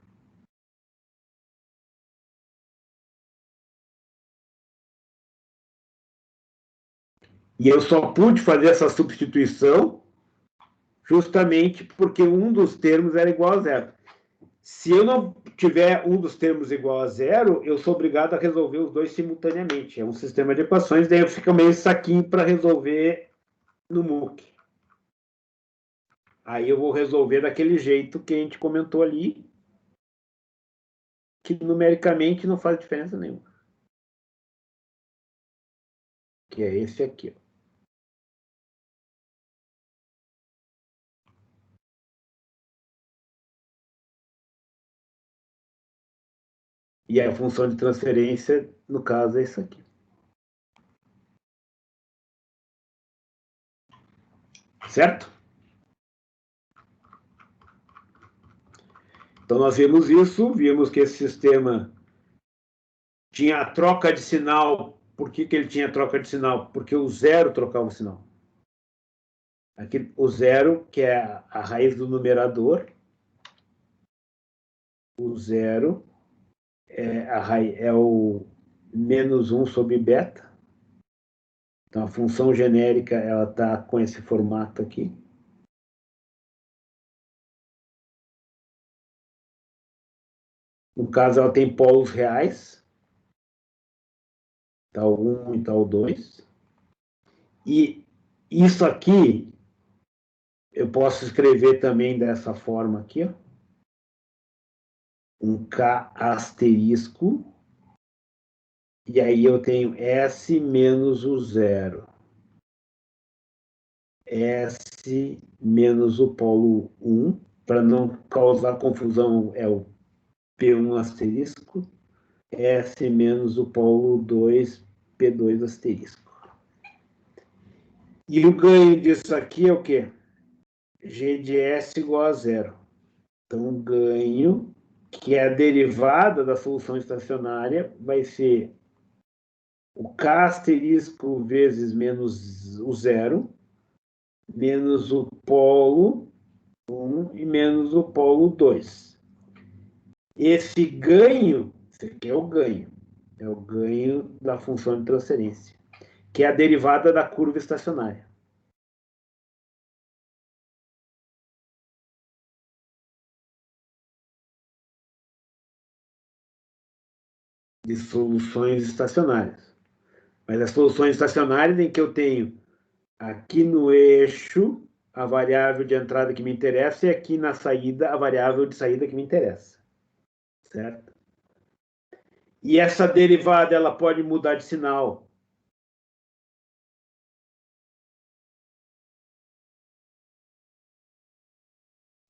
E eu só pude fazer essa substituição justamente porque um dos termos era igual a zero. Se eu não tiver um dos termos igual a zero, eu sou obrigado a resolver os dois simultaneamente. É um sistema de equações, daí fica meio saquinho para resolver no MOOC. Aí eu vou resolver daquele jeito que a gente comentou ali, que numericamente não faz diferença nenhuma. Que é esse aqui, ó. E a função de transferência, no caso, é isso aqui. Certo? Então, nós vimos isso, vimos que esse sistema tinha a troca de sinal. Por que ele tinha troca de sinal? Porque o zero trocava o sinal. Aqui, o zero, que é a raiz do numerador, o zero é o menos 1 sobre beta. Então, a função genérica ela está com esse formato aqui. No caso, ela tem polos reais, tal 1 e tal 2. E isso aqui, eu posso escrever também dessa forma aqui, ó. Um K asterisco, e aí eu tenho S menos o zero. S menos o polo 1, para não causar confusão, é o P1 asterisco, S menos o polo 2, P2 asterisco. E o ganho disso aqui é o quê? G de S igual a zero. Então, o ganho, que é a derivada da solução estacionária, vai ser o K asterisco vezes menos o zero, menos o polo 1 e menos o polo 2. Esse ganho, esse aqui é o ganho da função de transferência, que é a derivada da curva estacionária. De soluções estacionárias. Mas as soluções estacionárias em que eu tenho aqui no eixo a variável de entrada que me interessa e aqui na saída a variável de saída que me interessa. Certo? E essa derivada ela pode mudar de sinal.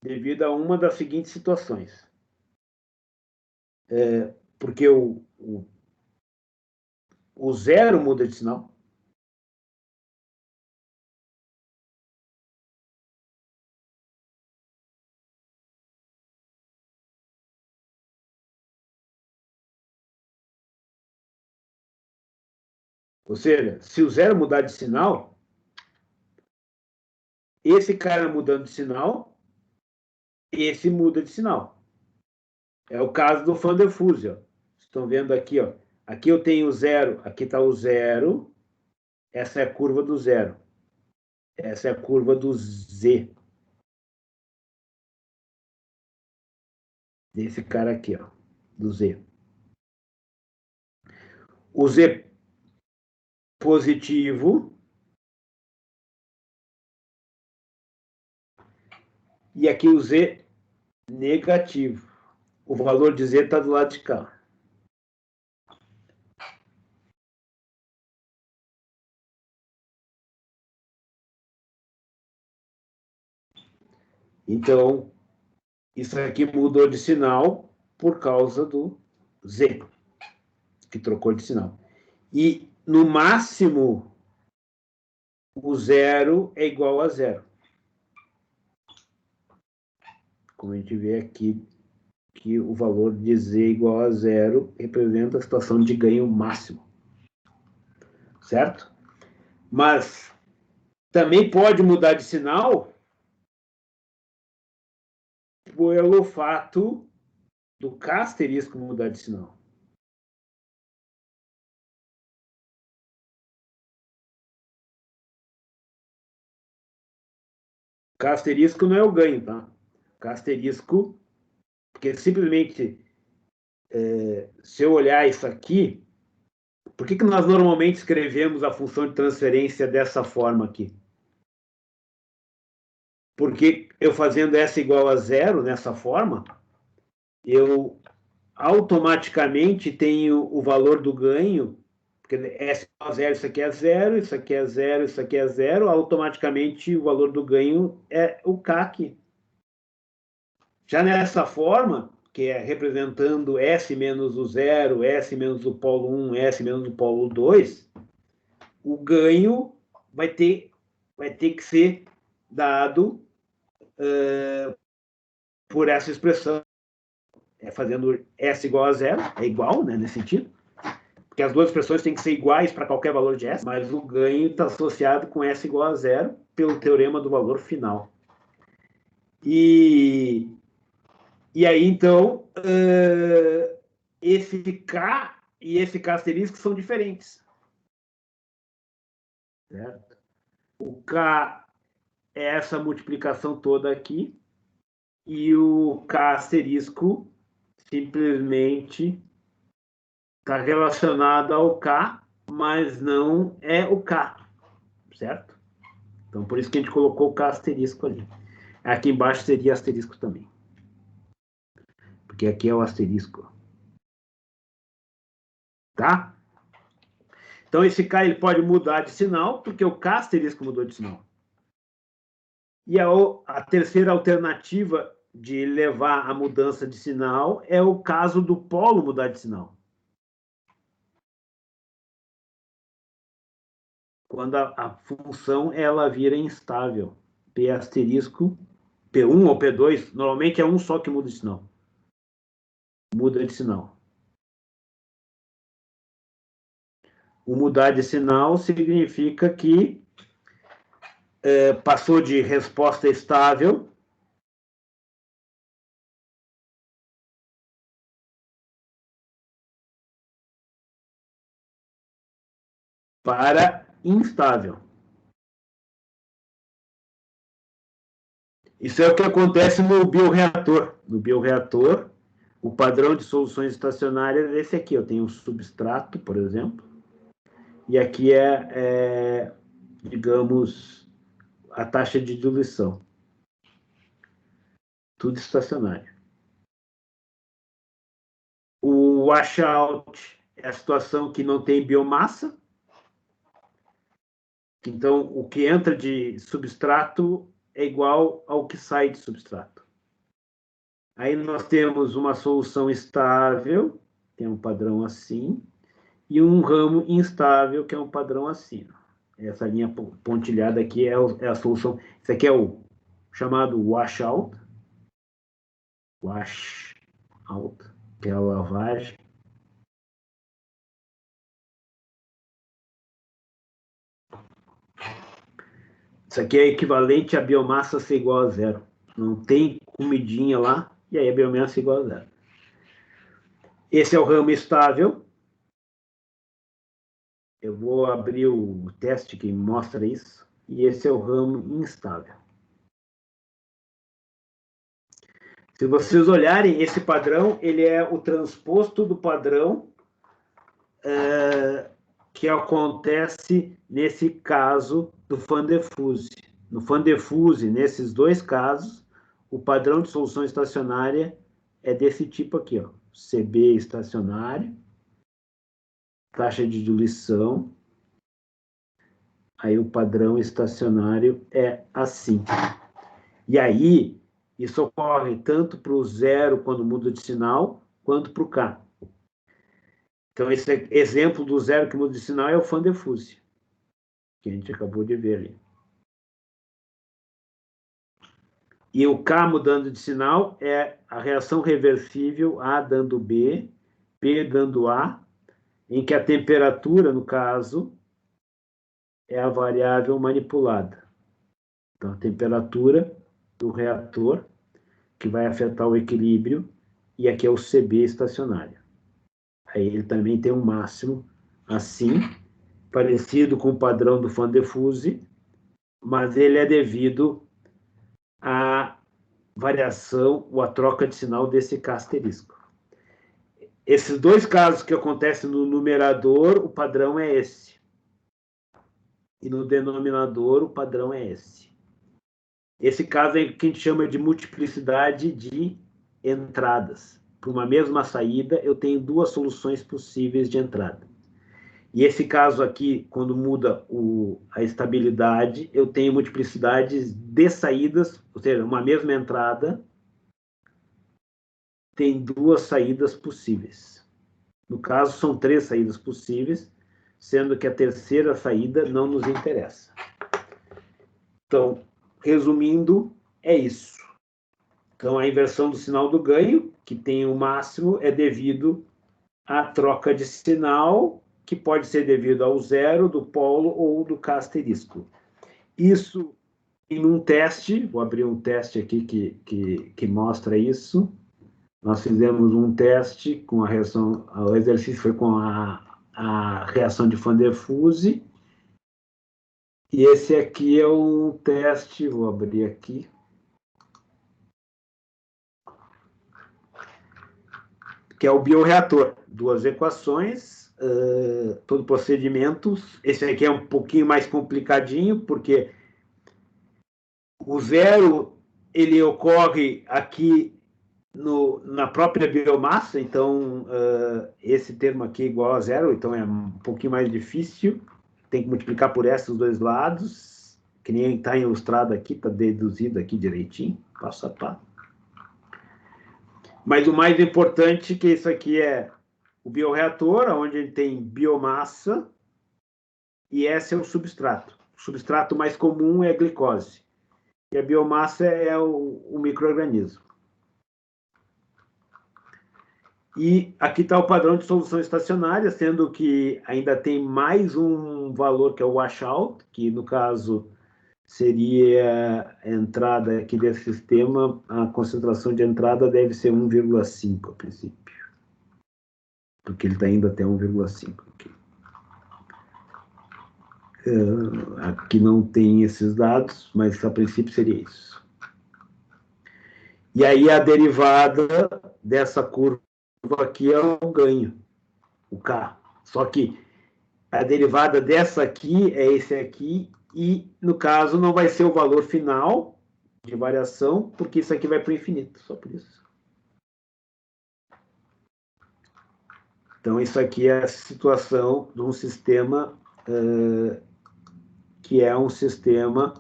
Devido a uma das seguintes situações. Porque o zero muda de sinal. Ou seja, se o zero mudar de sinal, esse cara mudando de sinal, esse muda de sinal. É o caso do Van der Fuse, ó. Estão vendo aqui, ó. Aqui eu tenho o zero, aqui está o zero. Essa é a curva do zero. Essa é a curva do Z. Desse cara aqui, ó, do Z. O Z positivo e aqui o Z negativo. O valor de Z está do lado de cá. Então, isso aqui mudou de sinal por causa do Z, que trocou de sinal. E, no máximo, o zero é igual a zero. Como a gente vê aqui, que o valor de Z igual a zero representa a situação de ganho máximo. Certo? Mas também pode mudar de sinal pelo fato do K asterisco mudar de sinal. K asterisco não é o ganho, tá? K asterisco, porque simplesmente, se eu olhar isso aqui, por que nós normalmente escrevemos a função de transferência dessa forma aqui? Porque eu fazendo S igual a zero, nessa forma, eu automaticamente tenho o valor do ganho, porque S igual a zero, isso aqui é zero, isso aqui é zero, isso aqui é zero, automaticamente o valor do ganho é o K aqui. Já nessa forma, que é representando S menos o zero, S menos o polo 1, S menos o polo 2, o ganho vai ter que ser dado por essa expressão, fazendo S igual a zero, é igual, né, nesse sentido, porque as duas expressões têm que ser iguais para qualquer valor de S, mas o ganho está associado com S igual a zero pelo teorema do valor final. E aí, então, esse K e esse K asterisco são diferentes. Certo? O K é essa multiplicação toda aqui, e o K asterisco simplesmente está relacionado ao K, mas não é o K, certo? Então, por isso que a gente colocou o K asterisco ali. Aqui embaixo seria asterisco também. Porque aqui é o asterisco. Tá? Então, esse K ele pode mudar de sinal, porque o K asterisco mudou de sinal. E a terceira alternativa de levar a mudança de sinal é o caso do polo mudar de sinal. Quando a função ela vira instável. P asterisco, P1 ou P2, normalmente é um só que muda de sinal. Muda de sinal. O mudar de sinal significa que passou de resposta estável para instável. Isso é o que acontece no bioreator. No bioreator, o padrão de soluções estacionárias é esse aqui. Eu tenho um substrato, por exemplo, e aqui digamos, a taxa de diluição. Tudo estacionário. O washout é a situação que não tem biomassa. Então, o que entra de substrato é igual ao que sai de substrato. Aí nós temos uma solução estável, tem um padrão assim, e um ramo instável, que é um padrão assim. Essa linha pontilhada aqui é a solução. Isso aqui é o chamado washout. Washout, que é a lavagem. Isso aqui é equivalente a biomassa ser igual a zero. Não tem comidinha lá, e aí a biomassa é igual a zero. Esse é o ramo estável. Eu vou abrir o teste que mostra isso. E esse é o ramo instável. Se vocês olharem, esse padrão, ele é o transposto do padrão que acontece nesse caso do Van der Fuse. No Van der Fuse, nesses dois casos, o padrão de solução estacionária é desse tipo aqui, ó. CB estacionário, taxa de diluição, aí o padrão estacionário é assim. E aí, isso ocorre tanto para o zero quando muda de sinal, quanto para o K. Então, esse exemplo do zero que muda de sinal é o Van der Fuse, que a gente acabou de ver ali. E o K mudando de sinal é a reação reversível A dando B, B dando A, em que a temperatura, no caso, é a variável manipulada. Então, a temperatura do reator, que vai afetar o equilíbrio, e aqui é o CB estacionário. Aí ele também tem um máximo assim, parecido com o padrão do Van der Fuse, mas ele é devido à variação ou à troca de sinal desse K asterisco. Esses dois casos que acontecem no numerador, o padrão é esse. E no denominador, o padrão é esse. Esse caso é o que a gente chama de multiplicidade de entradas. Para uma mesma saída, eu tenho duas soluções possíveis de entrada. E esse caso aqui, quando muda a estabilidade, eu tenho multiplicidades de saídas, ou seja, uma mesma entrada tem duas saídas possíveis. No caso, são três saídas possíveis, sendo que a terceira saída não nos interessa. Então, resumindo, é isso. Então, a inversão do sinal do ganho, que tem o máximo, é devido à troca de sinal, que pode ser devido ao zero do polo ou do K asterisco. Isso em um teste, vou abrir um teste aqui que mostra isso. Nós fizemos um teste com a reação, o exercício foi com a reação de Van der Fuse, e esse aqui é um teste, vou abrir aqui, que é o bioreator. Duas equações, todo procedimento. Esse aqui é um pouquinho mais complicadinho, porque o zero, ele ocorre aqui na própria biomassa, então esse termo aqui é igual a zero, então é um pouquinho mais difícil, tem que multiplicar por esses dois lados, que nem está ilustrado aqui, está deduzido aqui direitinho, passo a passo. Mas o mais importante é que isso aqui é o bioreator, onde ele tem biomassa, e esse é o substrato. O substrato mais comum é a glicose, e a biomassa é o micro-organismo. E aqui está o padrão de solução estacionária, sendo que ainda tem mais um valor, que é o washout, que no caso seria a entrada aqui desse sistema, a concentração de entrada deve ser 1,5 a princípio, porque ele está indo até 1,5 aqui. Aqui não tem esses dados, mas a princípio seria isso. E aí a derivada dessa curva aqui é o ganho, o K. Só que a derivada dessa aqui é esse aqui, e, no caso, não vai ser o valor final de variação, porque isso aqui vai para o infinito, só por isso. Então, isso aqui é a situação de um sistema que é um sistema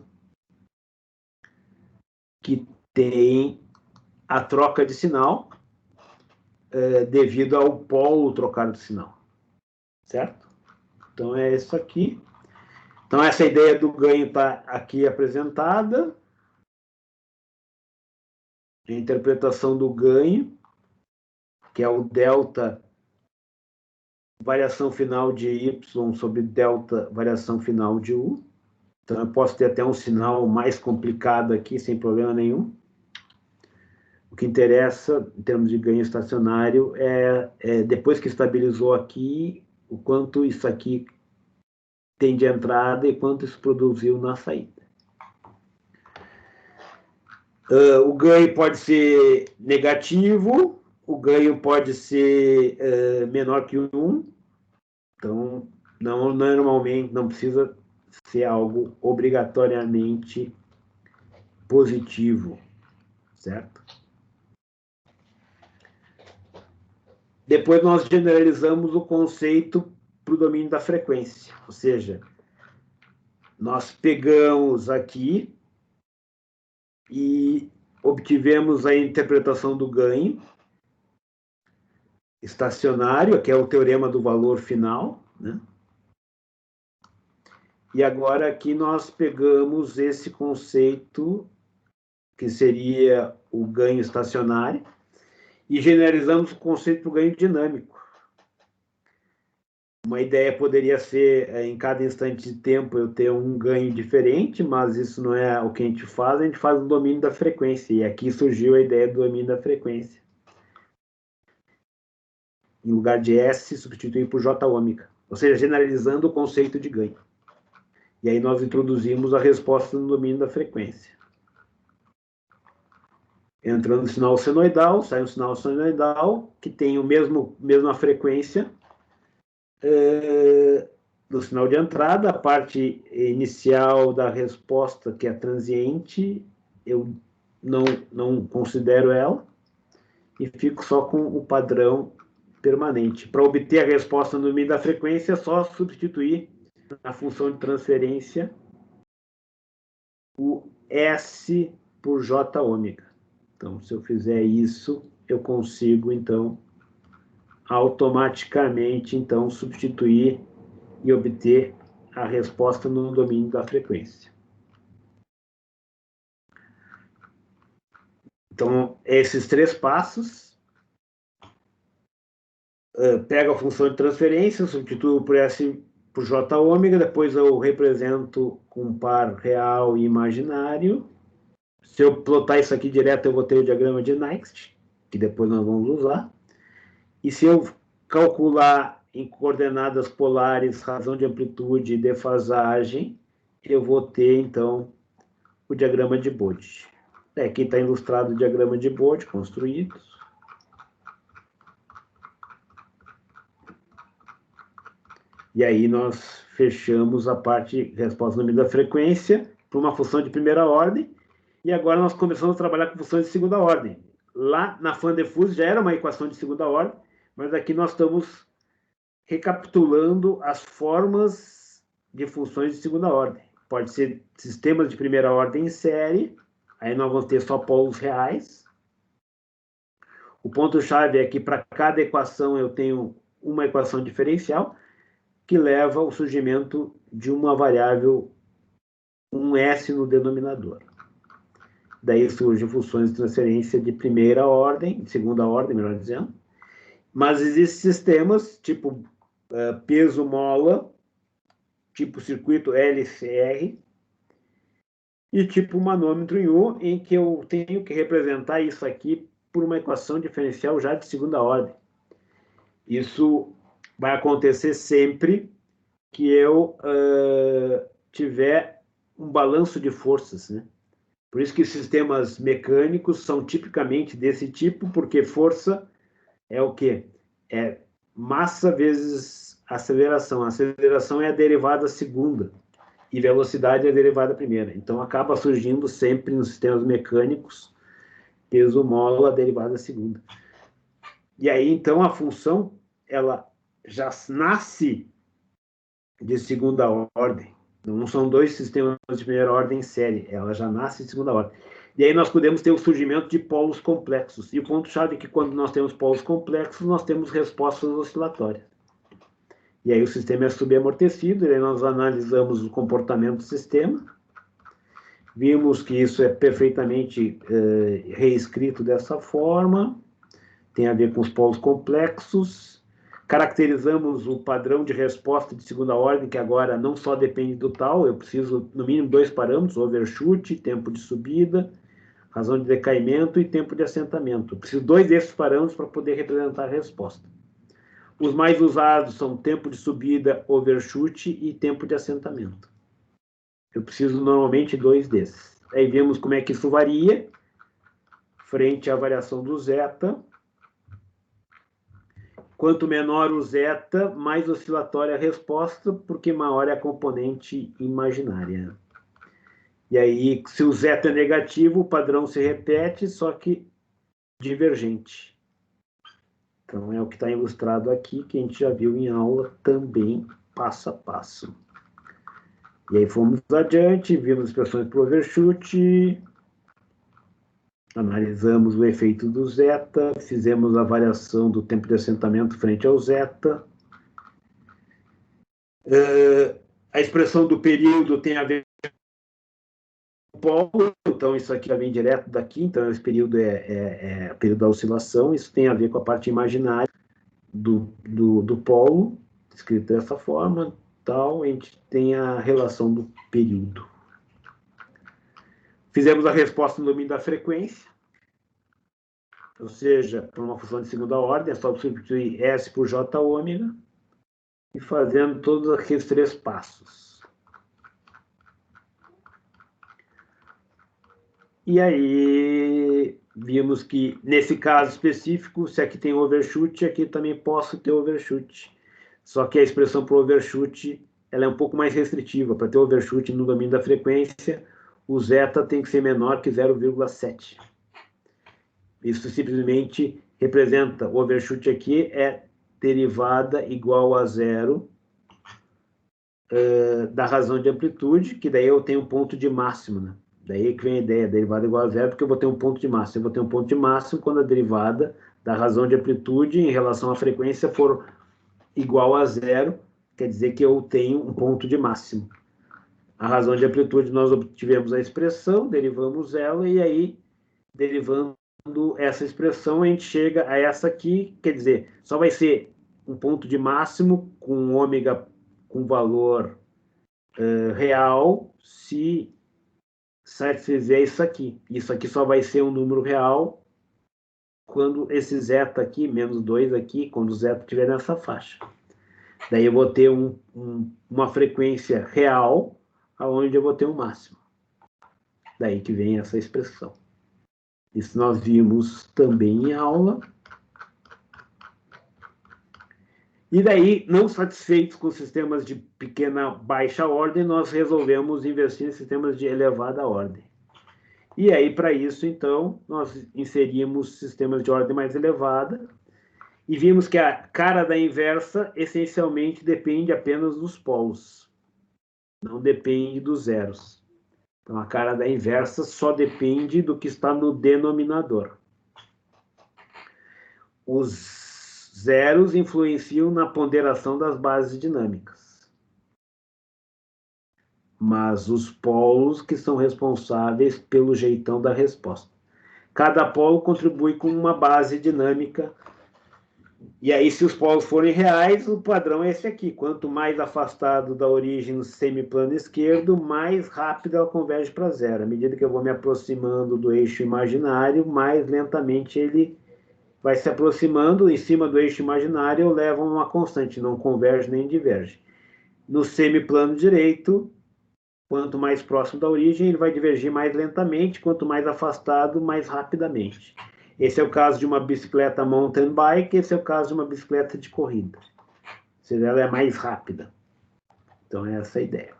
que tem a troca de sinal devido ao polo trocar de sinal, certo? Então, é isso aqui. Então, essa ideia do ganho está aqui apresentada. A interpretação do ganho, que é o delta variação final de y sobre delta variação final de u. Então, eu posso ter até um sinal mais complicado aqui, sem problema nenhum. O que interessa, em termos de ganho estacionário, é depois que estabilizou aqui, o quanto isso aqui tem de entrada e quanto isso produziu na saída. O ganho pode ser negativo, o ganho pode ser menor que 1. Então, normalmente não precisa ser algo obrigatoriamente positivo, certo? Depois nós generalizamos o conceito para o domínio da frequência, ou seja, nós pegamos aqui e obtivemos a interpretação do ganho estacionário, que é o teorema do valor final, né? E agora aqui nós pegamos esse conceito, que seria o ganho estacionário, e generalizamos o conceito do ganho dinâmico. Uma ideia poderia ser, em cada instante de tempo, eu ter um ganho diferente, mas isso não é o que a gente faz o domínio da frequência, e aqui surgiu a ideia do domínio da frequência. Em lugar de S, substituir por J ômega, ou seja, generalizando o conceito de ganho. E aí nós introduzimos a resposta no domínio da frequência. Entrando no sinal senoidal, sai um sinal senoidal que tem mesma frequência do sinal de entrada. A parte inicial da resposta, que é transiente, eu não considero ela e fico só com o padrão permanente. Para obter a resposta no domínio da frequência, é só substituir na função de transferência o S por J ômega. Então, se eu fizer isso, eu consigo, então, automaticamente, então, substituir e obter a resposta no domínio da frequência. Então, esses 3 passos, pego a função de transferência, substituo por S por J ômega, depois eu represento com par real e imaginário. Se eu plotar isso aqui direto, eu vou ter o diagrama de Next, que depois nós vamos usar. E se eu calcular em coordenadas polares, razão de amplitude e defasagem, eu vou ter, então, o diagrama de Bode. Aqui está ilustrado o diagrama de Bode construído. E aí nós fechamos a parte resposta no domínio da frequência para uma função de primeira ordem. E agora nós começamos a trabalhar com funções de segunda ordem. Lá na Van der Waals já era uma equação de segunda ordem, mas aqui nós estamos recapitulando as formas de funções de segunda ordem. Pode ser sistemas de primeira ordem em série, aí nós vamos ter só polos reais. O ponto-chave é que para cada equação eu tenho uma equação diferencial, que leva ao surgimento de uma variável, um S no denominador. Daí surgem funções de transferência de primeira ordem, de segunda ordem, melhor dizendo. Mas existem sistemas, tipo peso-mola, tipo circuito LCR, e tipo manômetro em U, em que eu tenho que representar isso aqui por uma equação diferencial já de segunda ordem. Isso vai acontecer sempre que eu tiver um balanço de forças, né? Por isso que sistemas mecânicos são tipicamente desse tipo, porque força é o quê? É massa vezes aceleração. A aceleração é a derivada segunda e velocidade é a derivada primeira. Então, acaba surgindo sempre nos sistemas mecânicos peso-mola, a derivada segunda. E aí, então, a função, ela já nasce de segunda ordem. Não são 2 sistemas de primeira ordem em série, ela já nasce de segunda ordem. E aí nós podemos ter o surgimento de polos complexos. E o ponto-chave é que quando nós temos polos complexos, nós temos respostas oscilatórias. E aí o sistema é subamortecido, e aí nós analisamos o comportamento do sistema, vimos que isso é perfeitamente reescrito dessa forma, tem a ver com os polos complexos, Caracterizamos o padrão de resposta de segunda ordem, que agora não só depende do tal, eu preciso, no mínimo, 2 parâmetros, overshoot, tempo de subida, razão de decaimento e tempo de assentamento. Eu preciso 2 desses parâmetros para poder representar a resposta. Os mais usados são tempo de subida, overshoot e tempo de assentamento. Eu preciso, normalmente, 2 desses. Aí vemos como é que isso varia, frente à variação do zeta. Quanto menor o zeta, mais oscilatória a resposta, porque maior é a componente imaginária. E aí, se o zeta é negativo, o padrão se repete, só que divergente. Então, é o que está ilustrado aqui, que a gente já viu em aula também, passo a passo. E aí fomos adiante, vimos expressões para o overshoot, analisamos o efeito do zeta, fizemos a variação do tempo de assentamento frente ao zeta. A expressão do período tem a ver com o polo, então isso aqui já vem direto daqui, então esse período é o período da oscilação, isso tem a ver com a parte imaginária do polo, escrito dessa forma, tal, a gente tem a relação do período. Fizemos a resposta no domínio da frequência, ou seja, para uma função de segunda ordem, é só substituir S por J ômega e fazendo todos aqueles 3 passos. E aí, vimos que, nesse caso específico, se aqui tem overshoot, aqui também posso ter overshoot. Só que a expressão para overshoot ela é um pouco mais restritiva. Para ter overshoot no domínio da frequência, o zeta tem que ser menor que 0,7. Isso simplesmente representa, o overshoot aqui é derivada igual a 0 da razão de amplitude, que daí eu tenho um ponto de máximo, né? Daí que vem a ideia, derivada igual a 0, porque eu vou ter um ponto de máximo. Eu vou ter um ponto de máximo quando a derivada da razão de amplitude em relação à frequência for igual a 0, quer dizer que eu tenho um ponto de máximo. A razão de amplitude, nós obtivemos a expressão, derivamos ela, e aí, derivando essa expressão, a gente chega a essa aqui, quer dizer, só vai ser um ponto de máximo com ômega com valor real, se satisfizer isso aqui. Isso aqui só vai ser um número real quando esse zeta aqui, menos 2 aqui, quando o zeta estiver nessa faixa. Daí eu vou ter uma frequência real, aonde eu vou ter um máximo. Daí que vem essa expressão. Isso nós vimos também em aula. E daí, não satisfeitos com sistemas de pequena, baixa ordem, nós resolvemos investir em sistemas de elevada ordem. E aí, para isso, então, nós inserimos sistemas de ordem mais elevada e vimos que a cara da inversa, essencialmente, depende apenas dos polos. Não depende dos zeros. Então, a cara da inversa só depende do que está no denominador. Os zeros influenciam na ponderação das bases dinâmicas. Mas os polos que são responsáveis pelo jeitão da resposta. Cada polo contribui com uma base dinâmica. E aí, se os polos forem reais, o padrão é esse aqui. Quanto mais afastado da origem no semiplano esquerdo, mais rápido ela converge para 0. À medida que eu vou me aproximando do eixo imaginário, mais lentamente ele vai se aproximando. Em cima do eixo imaginário, eu levo uma constante, não converge nem diverge. No semiplano direito, quanto mais próximo da origem, ele vai divergir mais lentamente. Quanto mais afastado, mais rapidamente. Esse é o caso de uma bicicleta mountain bike, esse é o caso de uma bicicleta de corrida. Ou seja, ela é mais rápida. Então, é essa a ideia.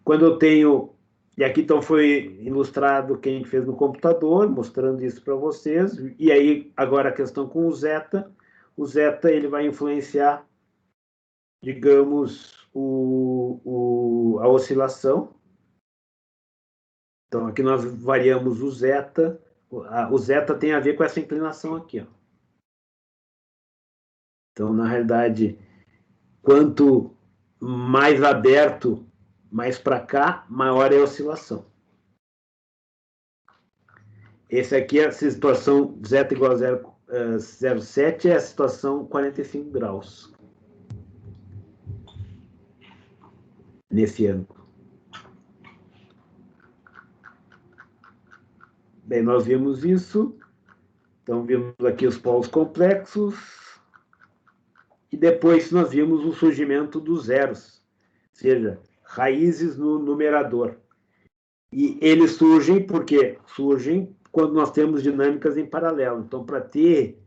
Quando eu tenho... E aqui, então, foi ilustrado o que a gente fez no computador, mostrando isso para vocês. E aí, agora a questão com o zeta. O zeta, ele vai influenciar, digamos, a oscilação. Então, aqui nós variamos o zeta. O zeta tem a ver com essa inclinação aqui, ó. Então, na realidade, quanto mais aberto, mais para cá, maior é a oscilação. Esse aqui é a situação zeta igual a 0 0,7 é a situação 45 graus. Nesse ângulo. Bem, nós vimos isso. Então, vimos aqui os polos complexos. E depois nós vimos o surgimento dos zeros. Ou seja, raízes no numerador. E eles surgem porque surgem quando nós temos dinâmicas em paralelo. Então, para ter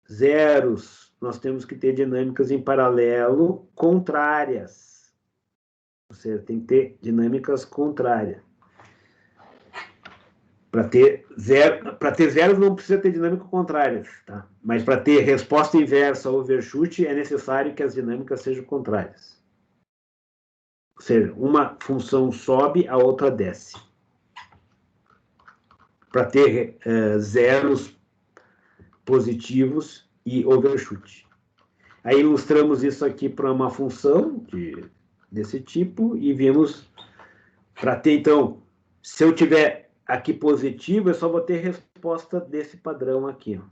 zeros, nós temos que ter dinâmicas em paralelo contrárias. Ou seja, tem que ter dinâmicas contrárias. Para ter zeros não precisa ter dinâmica contrária, tá? Mas para ter resposta inversa ou overshoot é necessário que as dinâmicas sejam contrárias. Ou seja, uma função sobe, a outra desce. Para ter zeros positivos e overshoot. Aí ilustramos isso aqui para uma função desse tipo e vimos, para ter, então, se eu tiver aqui positivo, eu só vou ter resposta desse padrão aqui. Ó.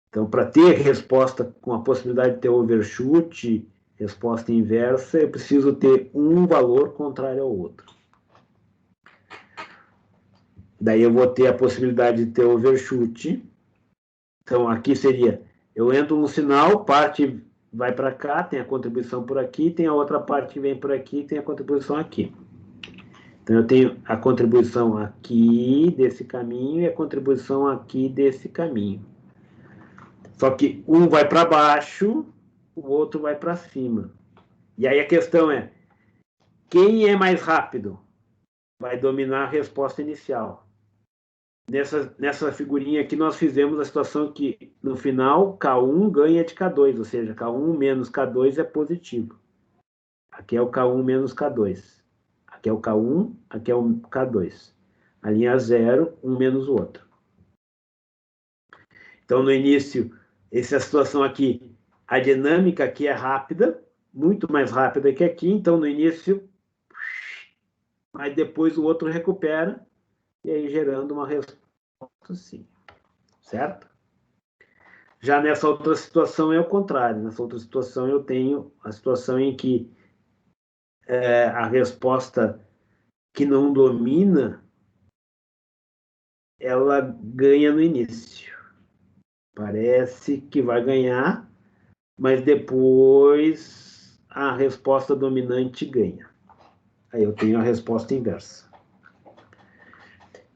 Então, para ter resposta com a possibilidade de ter overshoot, resposta inversa, eu preciso ter um valor contrário ao outro. Daí eu vou ter a possibilidade de ter overshoot. Então, aqui seria, eu entro no sinal, parte vai para cá, tem a contribuição por aqui, tem a outra parte que vem por aqui, tem a contribuição aqui. Então, eu tenho a contribuição aqui desse caminho e a contribuição aqui desse caminho. Só que um vai para baixo, o outro vai para cima. E aí a questão é, quem é mais rápido? Vai dominar a resposta inicial. Nessa figurinha aqui, nós fizemos a situação que, no final, K1 ganha de K2, ou seja, K1 menos K2 é positivo. Aqui é o K1 menos K2. Aqui é o K1, aqui é o K2. A linha 0, um menos o outro. Então, no início, essa situação aqui, a dinâmica aqui é rápida, muito mais rápida que aqui. Então, no início, mas depois o outro recupera, e aí gerando uma resposta assim. Certo? Já nessa outra situação é o contrário. Nessa outra situação eu tenho a situação em que a resposta que não domina, ela ganha no início. Parece que vai ganhar, mas depois a resposta dominante ganha. Aí eu tenho a resposta inversa.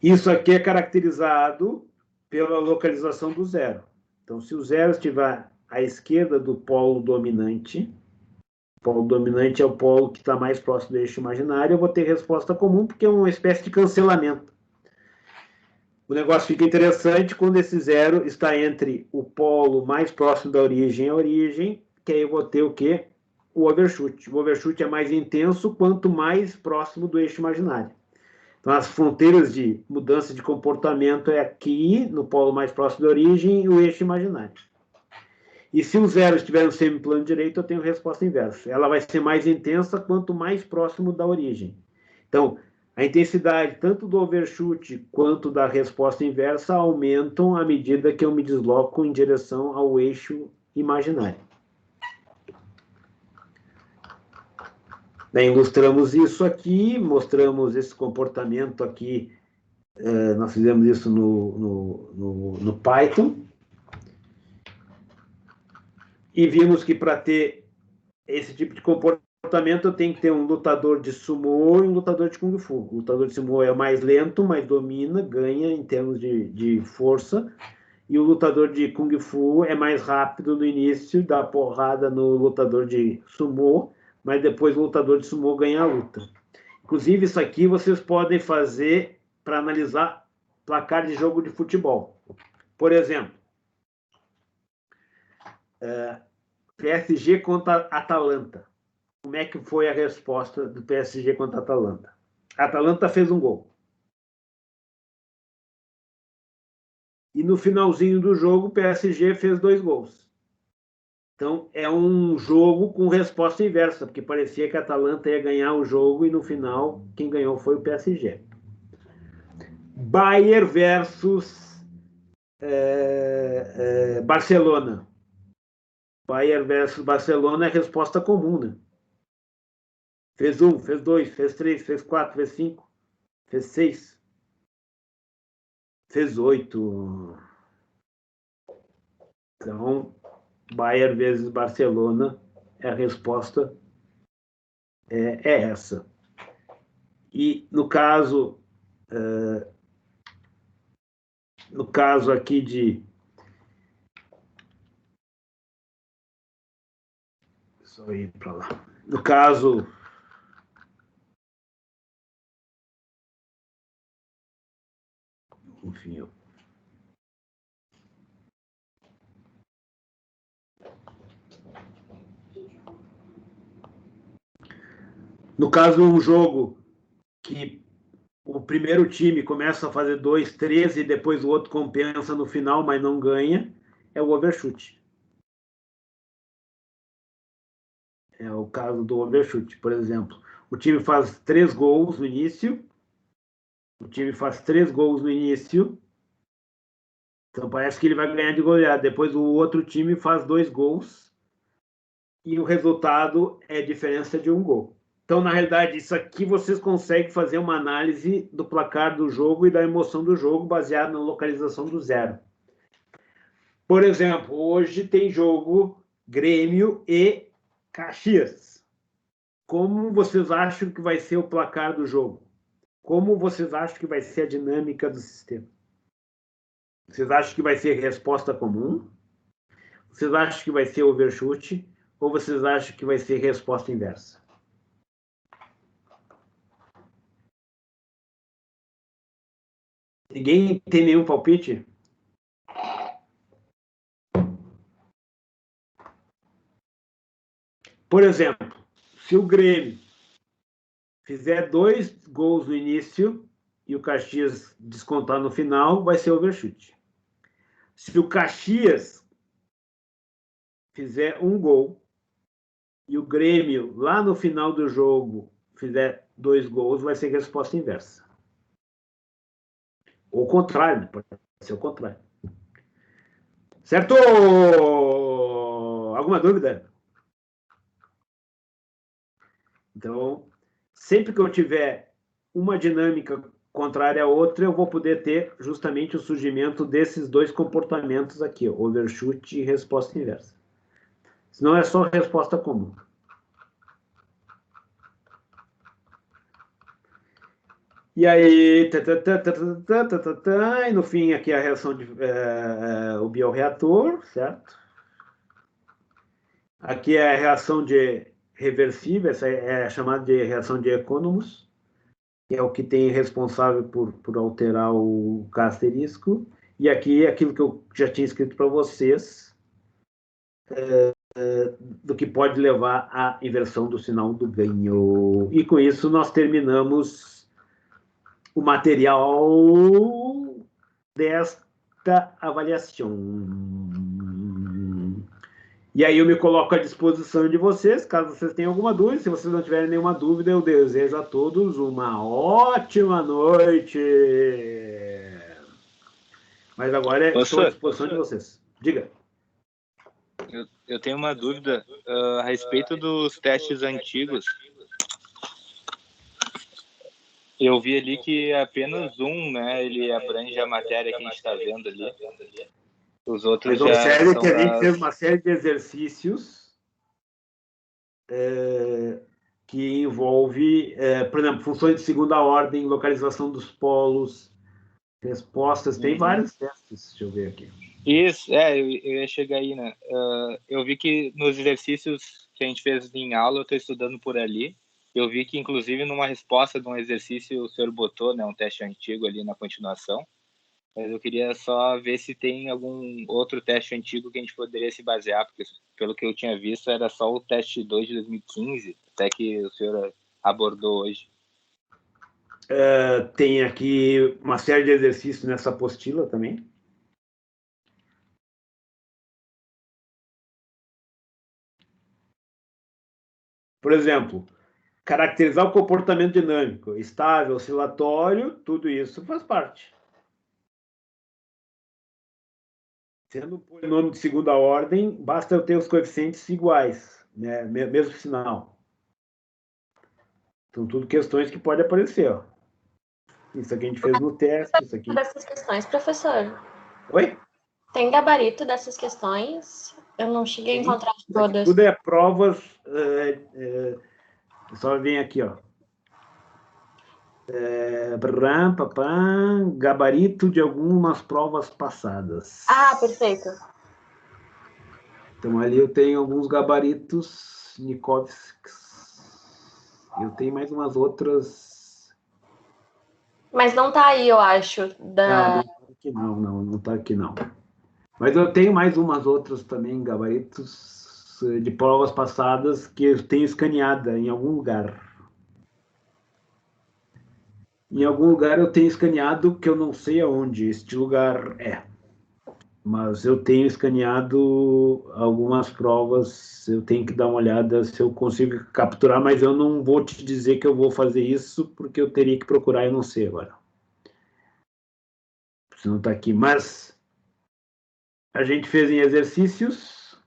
Isso aqui é caracterizado pela localização do zero. Então, se o zero estiver à esquerda do polo dominante, o polo dominante é o polo que está mais próximo do eixo imaginário, eu vou ter resposta comum, porque é uma espécie de cancelamento. O negócio fica interessante quando esse zero está entre o polo mais próximo da origem e a origem, que aí eu vou ter o quê? O overshoot. O overshoot é mais intenso quanto mais próximo do eixo imaginário. Então, as fronteiras de mudança de comportamento é aqui, no polo mais próximo da origem, e o eixo imaginário. E se o zero estiver no semiplano direito, eu tenho resposta inversa. Ela vai ser mais intensa quanto mais próximo da origem. Então, a intensidade tanto do overshoot quanto da resposta inversa aumentam à medida que eu me desloco em direção ao eixo imaginário. Daí ilustramos isso aqui, mostramos esse comportamento aqui, nós fizemos isso no Python, e vimos que para ter esse tipo de comportamento eu tenho que ter um lutador de sumô e um lutador de kung fu. O lutador de sumô é o mais lento, mas domina, ganha em termos de força, e o lutador de kung fu é mais rápido no início, dá porrada no lutador de sumô, mas depois o lutador de sumô ganha a luta. Inclusive, isso aqui vocês podem fazer para analisar placar de jogo de futebol. Por exemplo, PSG contra Atalanta. Como é que foi a resposta do PSG contra a Atalanta? A Atalanta fez um gol. E no finalzinho do jogo, o PSG fez 2 gols. Então, é um jogo com resposta inversa, porque parecia que a Atalanta ia ganhar o jogo e, no final, quem ganhou foi o PSG. Bayern versus Barcelona. Bayern versus Barcelona é resposta comum, né? Fez 1, fez 2, fez 3, fez 4, fez 5, fez 6, fez 8. Então, Bayern vezes Barcelona, a resposta é essa. E no caso aqui de... Só ir para lá. No caso... Enfim, no caso, um jogo que o primeiro time começa a fazer 2, 3 e depois o outro compensa no final, mas não ganha, é o overshoot. É o caso do overshoot, por exemplo. O time faz 3 gols no início. Então parece que ele vai ganhar de goleada. Depois o outro time faz 2 gols e o resultado é diferença de 1 gol. Então, na realidade, isso aqui vocês conseguem fazer uma análise do placar do jogo e da emoção do jogo baseado na localização do 0. Por exemplo, hoje tem jogo Grêmio e Caxias. Como vocês acham que vai ser o placar do jogo? Como vocês acham que vai ser a dinâmica do sistema? Vocês acham que vai ser resposta comum? Vocês acham que vai ser overshoot? Ou vocês acham que vai ser resposta inversa? Ninguém tem nenhum palpite? Por exemplo, se o Grêmio fizer 2 gols no início e o Caxias descontar no final, vai ser overshoot. Se o Caxias fizer 1 gol e o Grêmio, lá no final do jogo, fizer 2 gols, vai ser resposta inversa. Ou o contrário, pode ser o contrário. Certo? Alguma dúvida? Então, sempre que eu tiver uma dinâmica contrária à outra, eu vou poder ter justamente o surgimento desses 2 comportamentos aqui, overshoot e resposta inversa. Senão é só resposta comum. E aí, e no fim aqui a reação de o biorreator, certo? Aqui é a reação de reversível, essa é chamada de reação de Economos, que é o que tem responsável por alterar o K asterisco. E aqui é aquilo que eu já tinha escrito para vocês, do que pode levar à inversão do sinal do ganho. E com isso nós terminamos o material desta avaliação. E aí eu me coloco à disposição de vocês, caso vocês tenham alguma dúvida. Se vocês não tiverem nenhuma dúvida, eu desejo a todos uma ótima noite. Mas agora estou à disposição de vocês. Diga. Eu tenho uma dúvida a respeito dos testes antigos. Eu vi ali que apenas um, né, ele abrange a matéria que a gente está vendo ali. Os outros já observe que a gente fez uma série de exercícios que envolve, por exemplo, funções de segunda ordem, localização dos polos, respostas, tem vários testes. Deixa eu ver aqui. Isso, eu ia chegar aí, né? Eu vi que nos exercícios que a gente fez em aula, eu estou estudando por ali. Eu vi que, inclusive, numa resposta de um exercício, o senhor botou, né, um teste antigo ali na continuação. Mas eu queria só ver se tem algum outro teste antigo que a gente poderia se basear, porque, pelo que eu tinha visto, era só o teste 2 de 2015, até que o senhor abordou hoje. Tem aqui uma série de exercícios nessa apostila também. Por exemplo, caracterizar o comportamento dinâmico, estável, oscilatório, tudo isso faz parte. Sendo um polinômio de segunda ordem, basta eu ter os coeficientes iguais, né? Mesmo sinal. São tudo questões que podem aparecer, ó. Isso aqui a gente fez no teste, isso aqui... Dessas questões, professor? Oi? Tem gabarito dessas questões? Eu não cheguei a encontrar todas. Tudo é provas... só vem aqui, ó. Gabarito de algumas provas passadas. Ah, perfeito. Então, ali eu tenho alguns gabaritos Nikovskis. Eu tenho mais umas outras... Mas não tá aí, eu acho. Não tá aqui não tá aqui não. Mas eu tenho mais umas outras também, gabaritos de provas passadas que eu tenho escaneada em algum lugar. Em algum lugar eu tenho escaneado que eu não sei aonde este lugar é. Mas eu tenho escaneado algumas provas, eu tenho que dar uma olhada se eu consigo capturar, mas eu não vou te dizer que eu vou fazer isso, porque eu teria que procurar e eu não sei agora. Se não está aqui. Mas a gente fez em exercícios.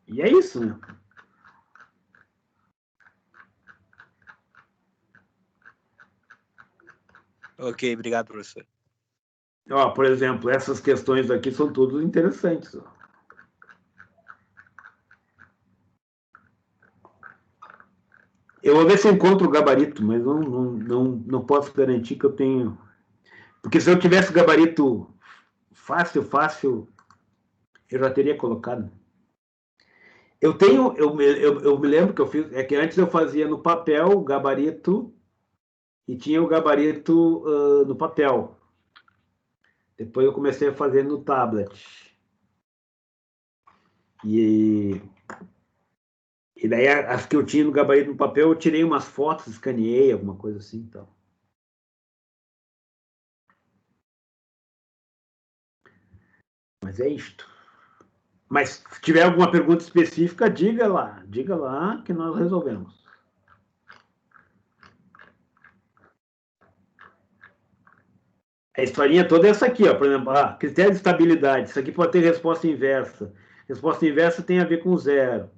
E é isso, né? Ok, obrigado, professor. Ó, por exemplo, essas questões aqui são todas interessantes. Ó. Eu vou ver se eu encontro o gabarito, mas não posso garantir que eu tenho. Porque se eu tivesse gabarito fácil, eu já teria colocado. Eu me lembro que eu fiz, é que antes eu fazia no papel o gabarito e tinha o gabarito no papel. Depois eu comecei a fazer no tablet. E daí as que eu tinha no gabarito no papel, eu tirei umas fotos, escaneei, alguma coisa assim, então. Mas é isto. Mas se tiver alguma pergunta específica, diga lá que nós resolvemos. A historinha toda é essa aqui, ó, por exemplo, critério de estabilidade, isso aqui pode ter resposta inversa. Resposta inversa tem a ver com zero.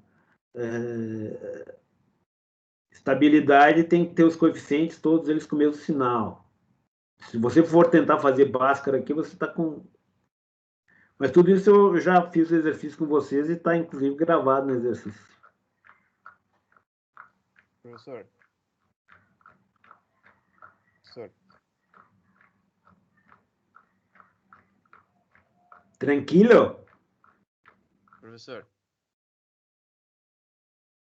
Estabilidade tem que ter os coeficientes, todos eles com o mesmo sinal. Se você for tentar fazer Bhaskara aqui, você está com... Mas tudo isso eu já fiz o exercício com vocês e está, inclusive, gravado no exercício. Professor. Tranquilo? Professor.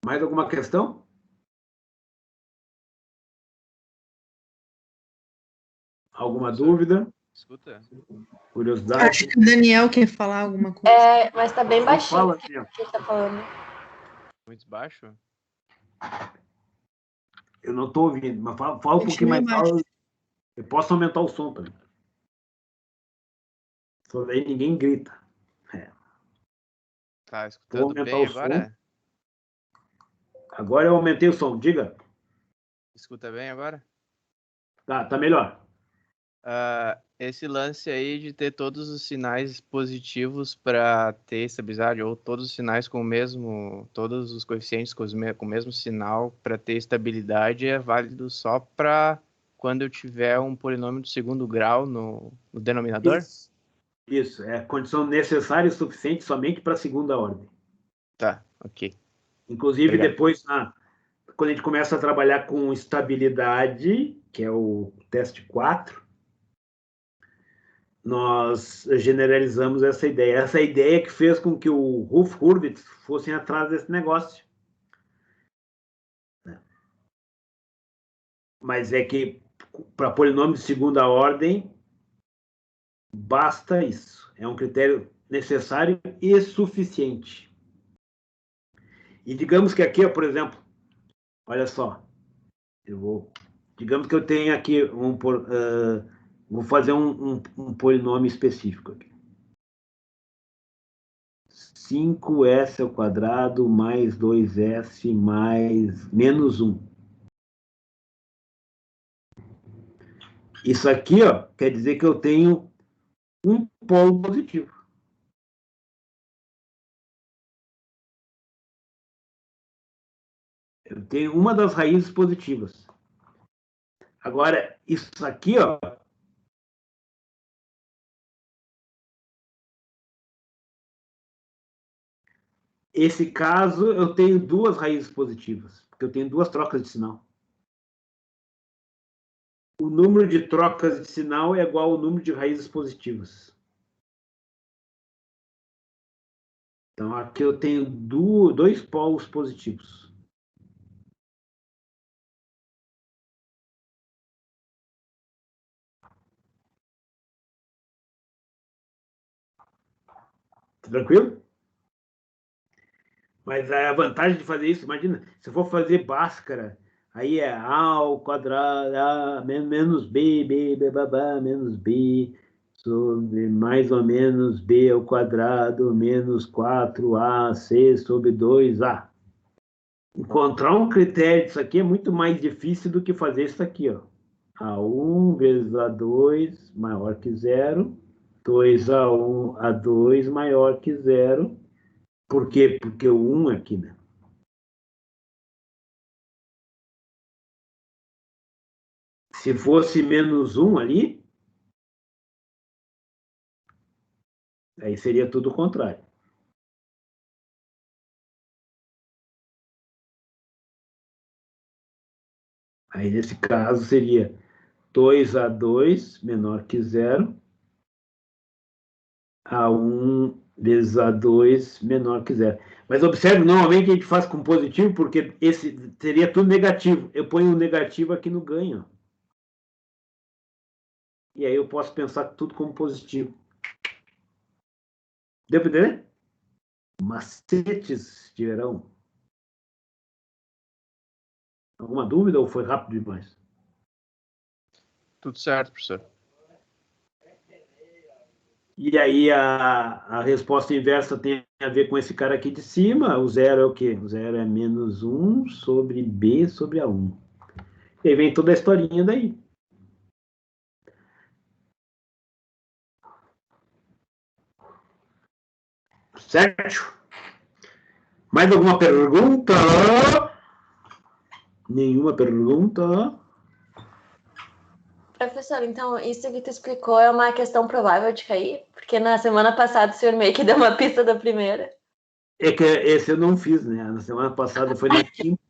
Mais alguma questão? Alguma dúvida? Escuta. Curiosidade? Acho que o Daniel quer falar alguma coisa. É, mas tá bem baixinho Fala, o que ele tá falando. Muito baixo? Eu não estou ouvindo, mas fala um pouquinho mais alto. Eu posso aumentar o som também. Só daí ninguém grita. Tá Vou escutando aumentar bem o som. agora? Agora eu aumentei o som, diga. Escuta bem agora? Tá melhor. Esse lance aí de ter todos os sinais positivos para ter estabilidade, ou todos os sinais com o mesmo, todos os coeficientes com o mesmo sinal para ter estabilidade, é válido só para quando eu tiver um polinômio de segundo grau no denominador? Isso, é a condição necessária e suficiente somente para a segunda ordem. Tá, ok. Inclusive, Obrigado. depois, quando a gente começa a trabalhar com estabilidade, que é o teste 4, nós generalizamos essa ideia. Essa ideia que fez com que o Ruf Hurwitz fossem atrás desse negócio. Mas é que, para polinômio de segunda ordem, basta isso. É um critério necessário e suficiente. E digamos que aqui, por exemplo, olha só, digamos que eu tenho aqui vou fazer um polinômio específico aqui. 5s ao quadrado mais 2s mais menos 1. Isso aqui, ó, quer dizer que eu tenho um polo positivo. Eu tenho uma das raízes positivas. Agora, isso aqui, ó, esse caso, eu tenho duas raízes positivas, porque eu tenho duas trocas de sinal. O número de trocas de sinal é igual ao número de raízes positivas. Então, aqui eu tenho dois polos positivos. Tranquilo? Mas a vantagem de fazer isso, imagina, se eu for fazer Bhaskara, aí é A ao quadrado, A menos B, menos B, sobre mais ou menos B ao quadrado, menos 4AC sobre 2A. Encontrar um critério disso aqui é muito mais difícil do que fazer isso aqui, ó. A1 vezes A2 maior que zero, 2A1, A2 maior que zero. Por quê? Porque o 1 aqui, né? Se fosse menos 1 ali, aí seria tudo o contrário. Aí, nesse caso, seria 2A2 menor que zero, A1 vezes A2 menor que zero. Mas observe, normalmente a gente faz com positivo, porque esse seria tudo negativo. Eu ponho um negativo aqui no ganho. E aí eu posso pensar tudo como positivo. Deu para entender? Macetes de verão. Alguma dúvida ou foi rápido demais? Tudo certo, professor. E aí a resposta inversa tem a ver com esse cara aqui de cima. O zero é o quê? O zero é menos 1 sobre B sobre A1. E aí vem toda a historinha daí. Certo? Mais alguma pergunta? Nenhuma pergunta? Professor, então isso que tu explicou é uma questão provável de cair? Porque na semana passada o senhor meio que deu uma pista da primeira. É que esse eu não fiz, né? Na semana passada foi na quinta.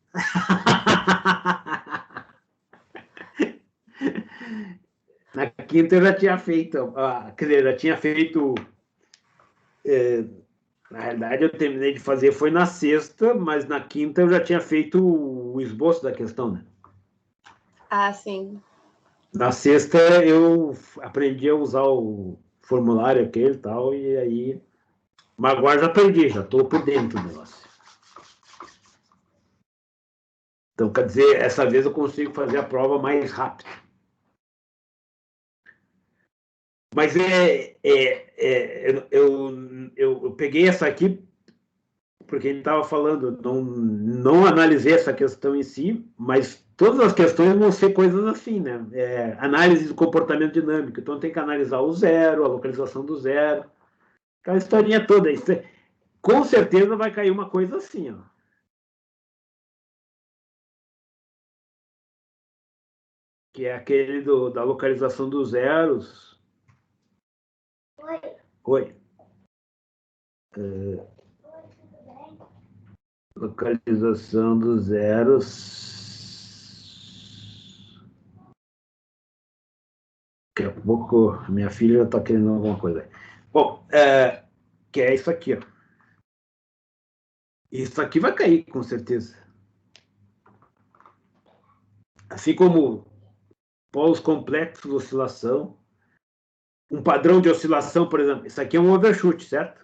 Na quinta eu já tinha feito, quer dizer, já tinha feito. Na realidade, eu terminei de fazer foi na sexta, mas na quinta eu já tinha feito o esboço da questão, né? Ah, sim. Na sexta eu aprendi a usar o formulário aquele e tal, e aí. Mas agora já aprendi, já estou por dentro do negócio. Então, quer dizer, essa vez eu consigo fazer a prova mais rápido. Mas eu peguei essa aqui porque a gente estava falando, não analisei essa questão em si, mas todas as questões vão ser coisas assim, né? Análise do comportamento dinâmico. Então tem que analisar o zero, a localização do zero, aquela historinha toda. Isso, com certeza vai cair uma coisa assim, ó. Que é aquele da localização dos zeros. Oi. Localização dos zeros. Daqui a pouco a minha filha já está querendo alguma coisa. Bom, que é isso aqui, ó. Isso aqui vai cair, com certeza. Assim como polos complexos, oscilação. Um padrão de oscilação, por exemplo, isso aqui é um overshoot, certo?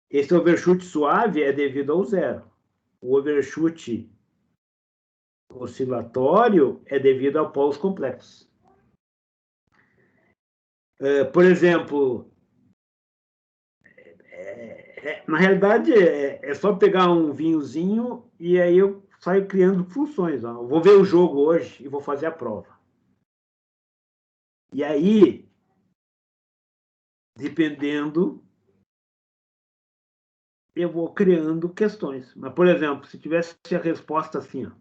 Esse overshoot suave é devido ao zero. O overshoot oscilatório é devido a polos complexos. Por exemplo, na realidade, é só pegar um vinhozinho e aí eu saio criando funções. Ó. Eu vou ver o jogo hoje e vou fazer a prova. E aí, dependendo, eu vou criando questões. Mas, por exemplo, se tivesse a resposta assim, ó.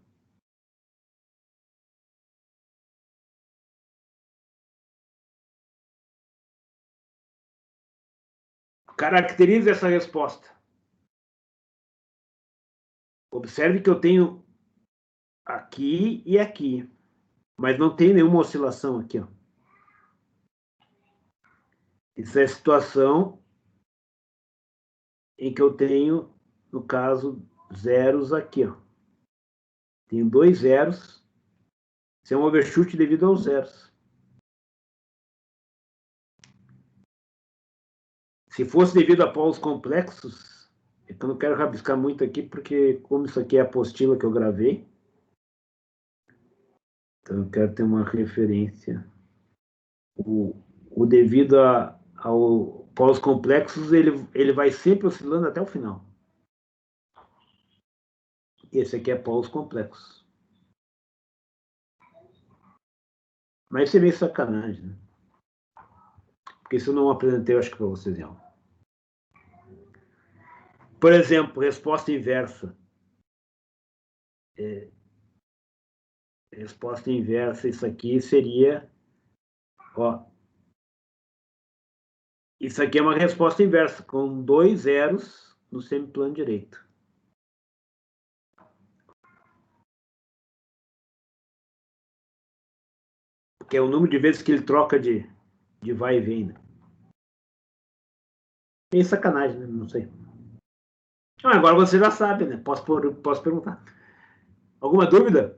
Caracterize essa resposta. Observe que eu tenho aqui e aqui, mas não tem nenhuma oscilação aqui, ó. Isso é a situação em que eu tenho, no caso, zeros aqui, ó. Tenho 2 zeros. Isso é um overshoot devido aos zeros. Se fosse devido a polos complexos, eu não quero rabiscar muito aqui, porque como isso aqui é a apostila que eu gravei, então eu quero ter uma referência. O devido ao polos complexos, ele vai sempre oscilando até o final. Esse aqui é polos complexos. Mas isso é meio sacanagem, né? Porque isso eu não apresentei, eu acho que para vocês em aula. Por exemplo, resposta inversa. Resposta inversa, isso aqui seria... Ó, isso aqui é uma resposta inversa, com 2 zeros no semiplano direito. Que é o número de vezes que ele troca de vai e vem. Né? É sacanagem, né? Não sei. Agora você já sabe, né? Posso perguntar. Alguma dúvida?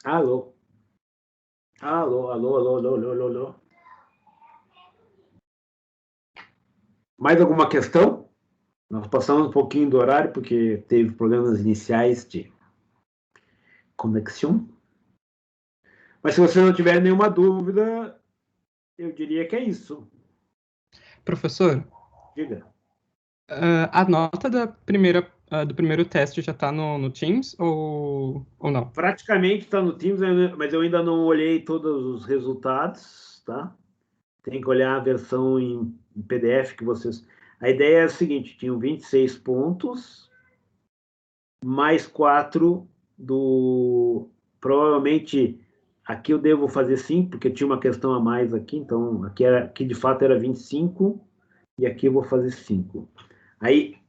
Alô? Alô, alô, alô, alô, alô, alô, alô. Mais alguma questão? Nós passamos um pouquinho do horário, porque teve problemas iniciais de conexão. Mas se você não tiver nenhuma dúvida, eu diria que é isso. Professor, Diga. a nota do primeiro teste já está no Teams ou não? Praticamente está no Teams, mas eu ainda não olhei todos os resultados, tá? Tem que olhar a versão em PDF que vocês... A ideia é a seguinte, tinham 26 pontos, mais 4 do... Provavelmente, aqui eu devo fazer 5, porque tinha uma questão a mais aqui, então aqui de fato era 25, e aqui eu vou fazer 5. Aí,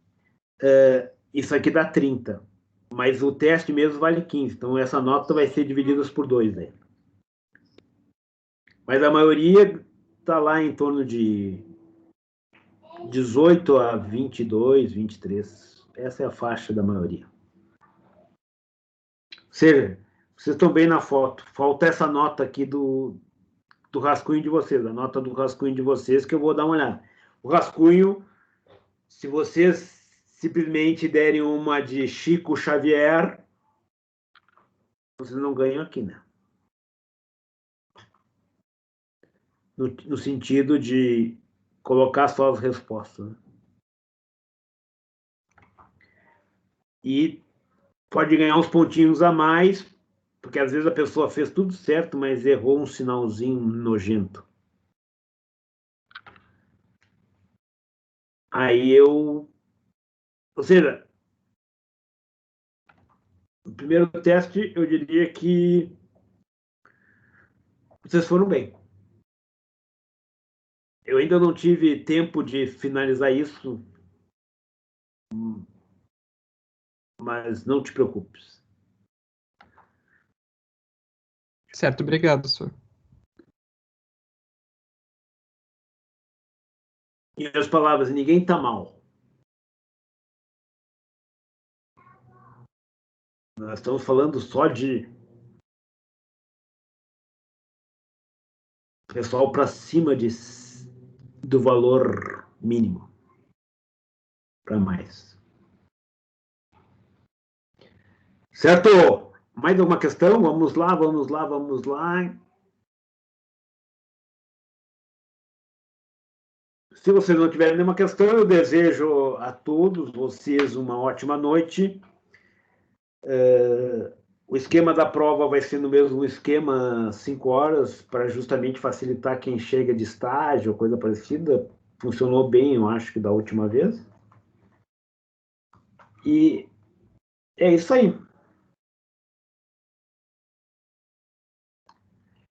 isso aqui dá 30, mas o teste mesmo vale 15, então essa nota vai ser dividida por 2 aí. Mas a maioria está lá em torno de 18 a 22, 23. Essa é a faixa da maioria. Ou seja, vocês estão bem na foto. Falta essa nota aqui do rascunho de vocês, a nota do rascunho de vocês, que eu vou dar uma olhada. O rascunho, se vocês simplesmente derem uma de Chico Xavier, vocês não ganham aqui, né? No sentido de colocar só as respostas. Né? E pode ganhar uns pontinhos a mais, porque às vezes a pessoa fez tudo certo, mas errou um sinalzinho nojento. Aí ou seja, no primeiro teste eu diria que vocês foram bem. Eu ainda não tive tempo de finalizar isso, mas não te preocupes. Certo, obrigado, senhor. Em outras palavras, ninguém está mal. Nós estamos falando só de pessoal para cima do valor mínimo. Para mais. Certo? Mais alguma questão? Vamos lá, vamos lá, vamos lá. Se vocês não tiverem nenhuma questão, eu desejo a todos vocês uma ótima noite. O esquema da prova vai ser no mesmo esquema 5 horas, para justamente facilitar quem chega de estágio, coisa parecida. Funcionou bem, eu acho, que da última vez. E é isso aí.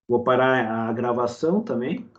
Vou parar a gravação também.